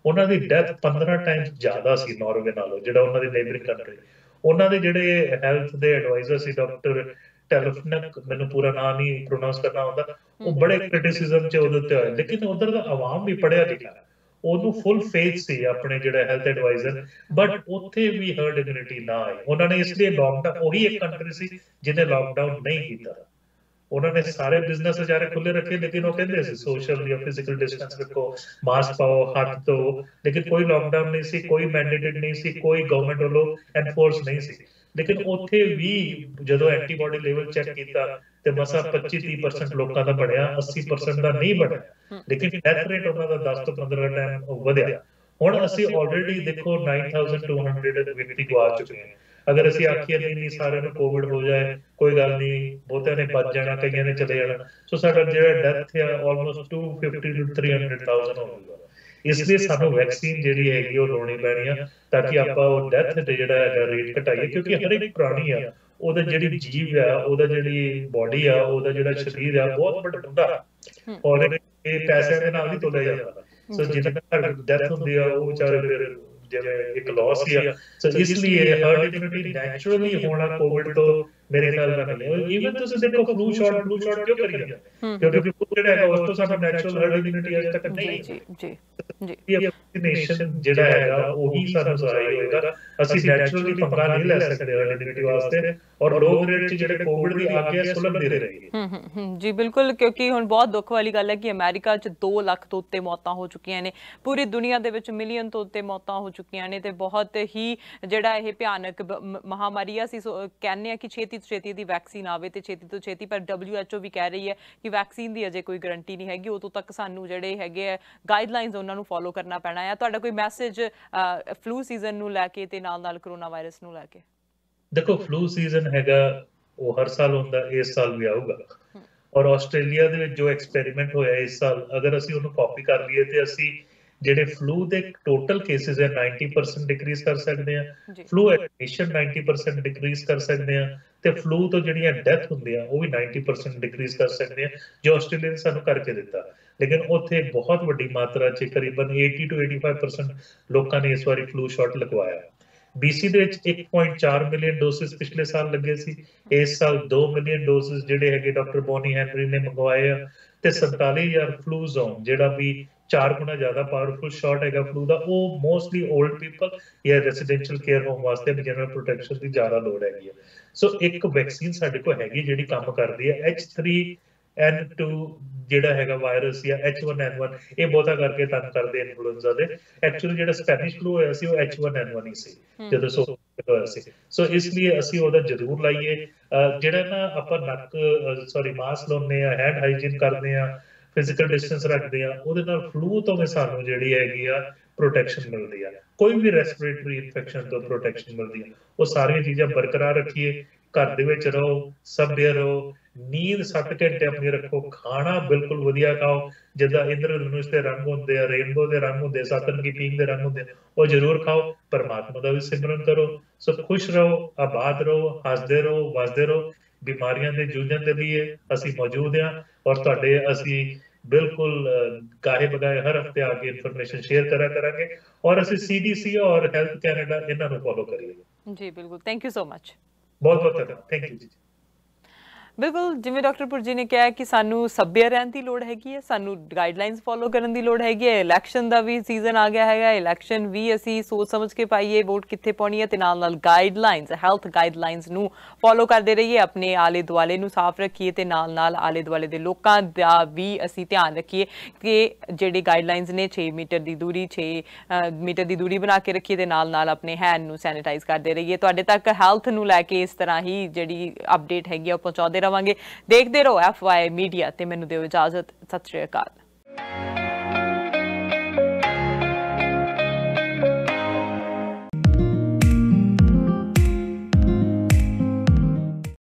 ਉਹਨਾਂ ਦੀ ਡੈਥ 15 ਟਾਈਮਸ ਜ਼ਿਆਦਾ ਸੀ ਨਾਰਵੇ ਨਾਲੋਂ, ਜਿਹੜਾ ਉਹਨਾਂ ਦੀ ਨੇਬਰਿੰਗ ਕੰਟਰੀ। ਉਹਨਾਂ ਦੇ ਜਿਹੜੇ ਹੈਲਥ ਦੇ ਐਡਵਾਈਜ਼ਰ ਸੀ, ਡਾਕਟਰ ਟੈਲਫਨਕ, ਮੈਨੂੰ ਪੂਰਾ ਨਾਮ ਨਹੀਂ ਪ੍ਰੋਨਾਂਸ ਕਰਨਾ ਆਉਂਦਾ, ਉਹ ਬੜੇ ਕ੍ਰਿਟਿਸਿਜ਼ਮ 'ਚ ਉਹਦੇ ਉੱਤੇ ਹੋਏ, ਲੇਕਿਨ ਉਧਰ ਦਾ ਆਵਾਮ ਵੀ ਪੜ੍ਹਿਆ ਲਿਖਿਆ, ਉਹਨੂੰ ਫੁੱਲ ਫੇਥ ਸੀ ਆਪਣੇ ਜਿਹੜਾ ਹੈਲਥ ਐਡਵਾਈਜ਼ਰ, ਬਟ ਉੱਥੇ ਵੀ ਹਰਡ ਇਮਿਊਨਿਟੀ ਨਾ ਆਈ। ਉਹਨਾਂ ਨੇ ਇਸ ਲਈ ਲਾਕਡਾਊਨ, ਉਹੀ ਇੱਕ ਕੰਟਰੀ ਸੀ ਜਿਹਨੇ ਲਾਕਡਾਊਨ ਨਹੀਂ ਕੀਤਾ, ਉਹਨਾਂ ਨੇ ਸਾਰੇ ਬਿਜ਼ਨਸ ਵਿਚਾਰੇ ਖੁੱਲੇ ਰੱਖੇ, ਲੇਕਿਨ ਉਹ ਕਹਿੰਦੇ ਸੀ ਸੋਸ਼ਲ ਜਾਂ ਫਿਜ਼ੀਕਲ ਡਿਸਟੈਂਸ ਰੱਖੋ, ਮਾਸਕ ਪਾਓ, ਹੱਥ ਧੋਓ, ਲੇਕਿਨ ਕੋਈ ਲਾਕਡਾਊਨ ਨਹੀਂ ਸੀ, ਕੋਈ ਮੈਂਡੇਟਡ ਨਹੀਂ ਸੀ, ਕੋਈ ਗਵਰਨਮੈਂਟ ਵੱਲੋਂ ਐਨਫੋਰਸ ਨਹੀਂ ਸੀ। ਲੇਕਿਨ ਉੱਥੇ ਵੀ ਜਦੋਂ ਐਂਟੀਬਾਡੀ ਲੈਵਲ ਚੈੱਕ ਕੀਤਾ ਤੇ ਮਸਾ 25-30% ਲੋਕਾਂ ਦਾ ਬਣਿਆ, 80% ਦਾ ਨਹੀਂ ਬਣਿਆ, ਲੇਕਿਨ ਡੈਥ ਰੇਟ ਉਹਨਾਂ ਦਾ 10 ਤੋਂ 15 ਟਾਈਮ ਵਧਿਆ। ਹੁਣ ਅਸੀਂ ਆਲਰੇਡੀ ਦੇਖੋ 9200 ਵਿਅਕਤੀ ਗਵਾ ਚੁੱਕੇ ਹਾਂ। ਅਗਰ ਅਸੀਂ ਆਖੀਏ ਨਹੀਂ ਸਾਰਿਆਂ ਨੂੰ ਕੋਵਿਡ ਹੋ ਜਾਏ, ਕੋਈ ਗੱਲ ਨਹੀਂ, ਬਹੁਤਿਆਂ ਨੇ ਬਚ ਜਾਣਾ, ਕਈਆਂ ਨੇ ਚਲੇ ਜਾਣਾ, ਸੋ ਸਾਡਾ ਜਿਹੜਾ ਡੈਥ ਹੈ ਆਲਮੋਸਟ 250 to 300,000 ਹੋਊਗਾ। ਇਸ ਲਈ ਸਾਨੂੰ ਵੈਕਸੀਨ ਜਿਹੜੀ ਹੈਗੀ ਉਹ ਲਾਉਣੀ ਪੈਣੀ ਆ ਤਾਂ ਕਿ ਆਪਾਂ ਉਹ ਡੈਥ ਜਿਹੜਾ ਹੈਗਾ ਰੇਟ ਘਟਾਈਏ, ਕਿਉਂਕਿ ਹਰ ਇੱਕ ਪ੍ਰਾਣੀ ਆ ਉਹਦਾ ਜਿਹੜੀ ਜੀਵ ਆ, ਉਹਦਾ ਜਿਹੜੀ ਬੋਡੀ ਆ, ਉਹਦਾ ਜਿਹੜਾ ਸਰੀਰ ਆ ਬਹੁਤ ਵੱਡਾ, ਔਰ ਇਹ ਪੈਸਿਆਂ ਦੇ ਨਾਲ ਨਹੀਂ ਤੋਲਿਆ ਜਾਂਦਾ। ਸੋ ਜਿੰਨਾ ਡੈਥ ਹੁੰਦੀ ਆ ਉਹ ਵਿਚਾਰੇ ਫਿਰ ਜਿਵੇਂ ਇੱਕ ਲਾਸ ਹੀ ਆ। ਸੋ ਇਸ ਲਈ ਹਰਡ ਇਮਿਊਨਿਟੀ ਨੈਚੁਰਲੀ ਹੋਣਾ ਕੋਵਿਡ ਤੋਂ ਮੇਰੇ ਖਿਆਲ ਨਾਲ ਨਹੀਂ। ਈਵਨ ਤੁਸੀਂ ਦੇਖੋ ਫਲੂ ਸ਼ਾਟ ਕਿਉਂ ਕਰੀ ਜਾਂਦੇ, ਕਿਉਂਕਿ ਜਿਹੜਾ ਹੈਗਾ ਉਸ ਤੋਂ ਸਾਡਾ ਨੈਚੁਰਲ ਹਰਡ ਇਮਿਊਨਿਟੀ ਅਜੇ ਤੱਕ ਨਹੀਂ। ਜੀ ਜੀ ਜੀ ਇਹ ਵੈਕਸੀਨੇਸ਼ਨ ਜਿਹੜਾ ਹੈਗਾ ਉਹੀ ਸਾਨੂੰ ਸਹਾਈ ਹੋਏਗਾ। ਅਸੀਂ ਨੈਚੁਰਲੀ ਪੰਗਾ ਨਹੀਂ ਲੈ ਸਕਦੇ ਹਰਡ ਇਮਿਊਨਿਟੀ ਵਾਸਤੇ, ਔਰ ਲੋਕ ਰੇਟ ਚ ਜਿਹੜੇ ਕੋਵਿਡ ਦੀ ਆਗਿਆ ਸੁਲਝਦੇ ਰਹੇ। ਜੀ ਬਿਲਕੁਲ, ਕਿਉਂਕਿ ਹੁਣ ਬਹੁਤ ਦੁੱਖ ਵਾਲੀ ਗੱਲ ਹੈ ਕਿ ਅਮਰੀਕਾ 'ਚ 2 ਲੱਖ ਤੋਂ ਉੱਤੇ ਮੌਤਾਂ ਹੋ ਚੁੱਕੀਆਂ ਨੇ, ਪੂਰੀ ਦੁਨੀਆ ਦੇ ਵਿੱਚ ਮਿਲੀਅਨ ਤੋਂ ਉੱਤੇ ਮੌਤਾਂ ਹੋ ਚੁੱਕੀਆਂ ਨੇ, ਤੇ ਬਹੁਤ ਹੀ ਜਿਹੜਾ ਇਹ ਭਿਆਨਕ ਮਹਾਮਾਰੀ ਆ। ਅਸੀਂ ਕਹਿੰਦੇ ਆ ਕਿ ਛੇਤੀ ਤੋਂ ਛੇਤੀ ਦੀ ਵੈਕਸੀਨ ਆਵੇ ਤੇ ਛੇਤੀ ਤੋਂ ਛੇਤੀ, ਪਰ WHO ਵੀ ਕਹਿ ਰਹੀ ਹੈ ਕਿ ਵੈਕਸੀਨ ਦੀ ਅਜੇ ਕੋਈ ਗਰੰਟੀ ਨਹੀਂ ਹੈਗੀ। ਉਦੋਂ ਤੱਕ ਸਾਨੂੰ ਜਿਹੜੇ ਹੈਗੇ ਆ ਗਾਈਡਲਾਈਨਸ ਉਹਨਾਂ ਨੂੰ ਫੋਲੋ ਕਰਨਾ ਪੈਣਾ ਹੈ। ਤੁਹਾਡਾ ਕੋਈ ਮੈਸੇਜ ਫਲੂ ਸੀਜ਼ਨ ਨੂੰ ਲੈ ਕੇ ਤੇ ਨਾਲ ਕਰੋਨਾ ਵਾਇਰਸ ਨੂੰ ਲੈ ਕੇ? ਦੇਖੋ ਫਲੂ ਸੀਜ਼ਨ ਹੈਗਾ ਉਹ ਹਰ ਸਾਲ ਹੁੰਦਾ, ਇਸ ਸਾਲ ਵੀ ਆਊਗਾ, ਔਰ ਆਸਟ੍ਰੇਲੀਆ ਦੇ ਵਿੱਚ ਜੋ ਐਕਸਪੈਰੀਮੈਂਟ ਹੋਇਆ ਇਸ ਸਾਲ, ਅਗਰ ਅਸੀਂ ਉਹਨੂੰ ਕਾਪੀ ਕਰ ਲਈਏ ਤੇ ਅਸੀਂ ਜਿਹੜੇ ਫਲੂ ਦੇ ਟੋਟਲ ਕੇਸਿਸ ਹੈ 90% ਡਿਕਰੀਜ਼ ਕਰ ਸਕਦੇ ਆ, ਫਲੂ ਐਡਮਿਸ਼ਨ 90% ਡਿਕਰੀਜ਼ ਕਰ ਸਕਦੇ ਆ, ਤੇ ਫਲੂ ਤੋਂ ਜਿਹੜੀਆਂ ਡੈਥ ਹੁੰਦੀਆਂ ਉਹ ਵੀ 90% ਡਿਕਰੀਜ਼ ਕਰ ਸਕਦੇ ਆ, ਜੋ ਆਸਟ੍ਰੇਲੀਆ ਨੇ ਸਾਨੂੰ ਕਰਕੇ ਦਿੱਤਾ। ਲੇਕਿਨ ਉੱਥੇ ਬਹੁਤ ਵੱਡੀ ਮਾਤਰਾ 'ਚ ਕਰੀਬਨ 80 ਤੋਂ 85% ਲੋਕਾਂ ਨੇ ਇਸ ਵਾਰੀ ਫਲੂ ਸ਼ਾਟ ਲਗਵਾਇਆ। BC ਦੇ ਵਿੱਚ 1.4 ਮਿਲੀਅਨ ਡੋਸਿਸ ਪਿਛਲੇ ਸਾਲ ਲੱਗੇ ਸੀ, ਇਸ ਸਾਲ 2 ਮਿਲੀਅਨ ਡੋਸਿਸ ਜਿਹੜੇ ਹੈਗੇ ਡਾਕਟਰ ਬੋਨੀ ਹੈਨਰੀ ਨੇ ਮੰਗਵਾਏ ਆ, ਤੇ 47,000 ਫਲੂ ਜ਼ੋਨ ਜਿਹੜਾ ਵੀ 4 ਗੁਣਾ ਜ਼ਿਆਦਾ ਪਾਵਰਫੁਲ ਸ਼ਾਟ ਹੈਗਾ ਫਲੂ ਦਾ, ਉਹ ਮੋਸਟਲੀ 올ਡ ਪੀਪਲ ਜਾਂ ਰੈਜ਼ੀਡੈਂਸ਼ੀਅਲ ਕੇਅਰ ਹੋਮ ਵਾਸਤੇ ਜਨਰਲ ਪ੍ਰੋਟੈਕਸ਼ਨ ਦੀ ਜ਼ਿਆਦਾ ਲੋੜ ਹੈਗੀ ਹੈ। ਸੋ ਇੱਕ ਵੈਕਸੀਨ ਸਾਡੇ ਕੋਲ ਹੈਗੀ ਜਿਹੜੀ ਕੰਮ ਕਰਦੀ ਹੈ, H3N2 ਜਿਹੜਾ ਹੈਗਾ ਵਾਇਰਸ ਜਾਂ H1N1, ਇਹ ਬਹੁਤਾ ਕਰਕੇ ਤੰਗ ਕਰਦੇ ਇਨਫਲੂਐਂਜ਼ਾ ਦੇ। ਐਕਚੁਅਲੀ ਜਿਹੜਾ ਸਪੈਨਿਸ਼ ਫਲੂ ਹੋਇਆ ਸੀ ਉਹ H1N1 ਹੀ ਸੀ ਜਦੋਂ ਹੋਇਆ ਸੀ। ਸੋ ਇਸ ਲਈ ਅਸੀਂ ਉਹਦਾ ਜ਼ਰੂਰ ਲਾਈਏ। ਜਿਹੜਾ ਨਾ ਆਪਾਂ ਮਾਸਕ ਲਾਉਂਦੇ ਆ, ਹੈਂਡ ਹਾਈਜੀਨ ਕਰਦੇ ਆ, ਫਿਜ਼ੀਕਲ ਡਿਸਟੈਂਸ ਰੱਖਦੇ ਆ, ਉਹਦੇ ਨਾਲ ਫਲੂ ਤੋਂ ਵੀ ਸਾਨੂੰ ਜਿਹੜੀ ਹੈਗੀ ਆ ਪ੍ਰੋਟੈਕਸ਼ਨ ਮਿਲਦੀ ਆ, ਕੋਈ ਵੀ ਰੈਸਪੀਰੇਟਰੀ ਇਨਫੈਕਸ਼ਨ ਤੋਂ ਪ੍ਰੋਟੈਕਸ਼ਨ ਮਿਲਦੀ ਆ। ਉਹ ਸਾਰੀਆਂ ਚੀਜ਼ਾਂ ਬਰਕਰਾਰ ਰੱਖੀਏ, ਘਰ ਦੇ ਵਿੱਚ ਰਹੋ, ਸਭ्य ਰਹੋ, ਨੀਂਦ 7 ਘੰਟੇ ਆਪਣੀ ਰੱਖੋ, ਖਾਣਾ ਬਿਲਕੁਲ ਵਧੀਆ ਖਾਓ, ਜਿੱਦਾਂ ਇੰਦਰਧਨੁਸ਼ ਦੇ ਰੰਗ ਹੁੰਦੇ ਆ, ਰੇਨਬੋ ਦੇ ਰੰਗ ਹੁੰਦੇ, ਸਤਰੰਗੀ ਪੀਂਘ ਦੇ ਰੰਗ ਹੁੰਦੇ, ਉਹ ਜ਼ਰੂਰ ਖਾਓ। ਪਰਮਾਤਮਾ ਦਾ ਵੀ ਸਿਮਰਨ ਕਰੋ। ਸੋ ਖੁਸ਼ ਰਹੋ, ਆਬਾਦ ਰਹੋ, ਹੱਸਦੇ ਰਹੋ, ਵਸਦੇ ਰਹੋ। ਬਿਮਾਰੀਆਂ ਦੇ ਜੂਝਣ ਦੇ ਲਈ ਅਸੀਂ ਮੌਜੂਦ ਹਾਂ, ਔਰ ਤੁਹਾਡੇ ਅਸੀਂ ਬਿਲਕੁਲ ਗਾਹੇ ਬਗਾਏ ਹਰ ਹਫਤੇ ਆ ਕੇ ਇਨਫੋਰਮੇਸ਼ਨ ਸ਼ੇਅਰ ਕਰਾਂਗੇ, ਔਰ ਅਸੀਂ CDC ਔਰ ਹੈਲਥ ਕੈਨੇਡਾ ਇਹਨਾਂ ਨੂੰ ਫੋਲੋ ਕਰੀਏ। ਜੀ ਬਿਲਕੁਲ, ਥੈਂਕ ਯੂ ਸੋ ਮਚ। ਬਹੁਤ ਬਹੁਤ ਧੰਨਵਾਦ, ਥੈਂਕ ਯੂ ਜੀ। ਬਿਲਕੁਲ, ਜਿਵੇਂ ਡਾਕਟਰ ਪੁਰਜੀ ਨੇ ਕਿਹਾ ਕਿ ਸਾਨੂੰ ਸੱਭਿਅ ਰਹਿਣ ਦੀ ਲੋੜ ਹੈਗੀ ਹੈ, ਸਾਨੂੰ ਗਾਈਡਲਾਈਨਸ ਫੋਲੋ ਕਰਨ ਦੀ ਲੋੜ ਹੈਗੀ ਹੈ। ਇਲੈਕਸ਼ਨ ਦਾ ਵੀ ਸੀਜ਼ਨ ਆ ਗਿਆ ਹੈਗਾ, ਇਲੈਕਸ਼ਨ ਵੀ ਅਸੀਂ ਸੋਚ ਸਮਝ ਕੇ ਪਾਈਏ ਵੋਟ ਕਿੱਥੇ ਪਾਉਣੀ ਹੈ, ਤੇ ਨਾਲ ਗਾਈਡਲਾਈਨਸ, ਹੈਲਥ ਗਾਈਡਲਾਈਨਸ ਨੂੰ ਫੋਲੋ ਕਰਦੇ ਰਹੀਏ, ਆਪਣੇ ਆਲੇ ਦੁਆਲੇ ਨੂੰ ਸਾਫ਼ ਰੱਖੀਏ, ਤੇ ਨਾਲ ਆਲੇ ਦੁਆਲੇ ਦੇ ਲੋਕਾਂ ਦਾ ਵੀ ਅਸੀਂ ਧਿਆਨ ਰੱਖੀਏ ਕਿ ਜਿਹੜੇ ਗਾਈਡਲਾਈਨਸ ਨੇ 6 ਮੀਟਰ ਦੀ ਦੂਰੀ, 6 ਮੀਟਰ ਦੀ ਦੂਰੀ ਬਣਾ ਕੇ ਰੱਖੀਏ, ਤੇ ਨਾਲ ਆਪਣੇ ਹੈਂਡ ਨੂੰ ਸੈਨੀਟਾਈਜ਼ ਕਰਦੇ ਰਹੀਏ। ਤੁਹਾਡੇ ਤੱਕ ਹੈਲਥ ਨੂੰ ਲੈ ਕੇ ਇਸ ਤਰ੍ਹਾਂ ਹੀ ਜਿਹੜੀ ਅਪਡੇਟ ਹੈਗੀ ਉਹ ਪਹੁੰਚਾਉਂਦੇ ਰਵਾਂਗੇ। ਦੇਖਦੇ ਰਹੋ FY ਮੀਡੀਆ, ਤੇ ਮੈਨੂੰ ਦਿਓ ਇਜਾਜ਼ਤ। ਸਤਿ ਸ਼੍ਰੀ ਅਕਾਲ।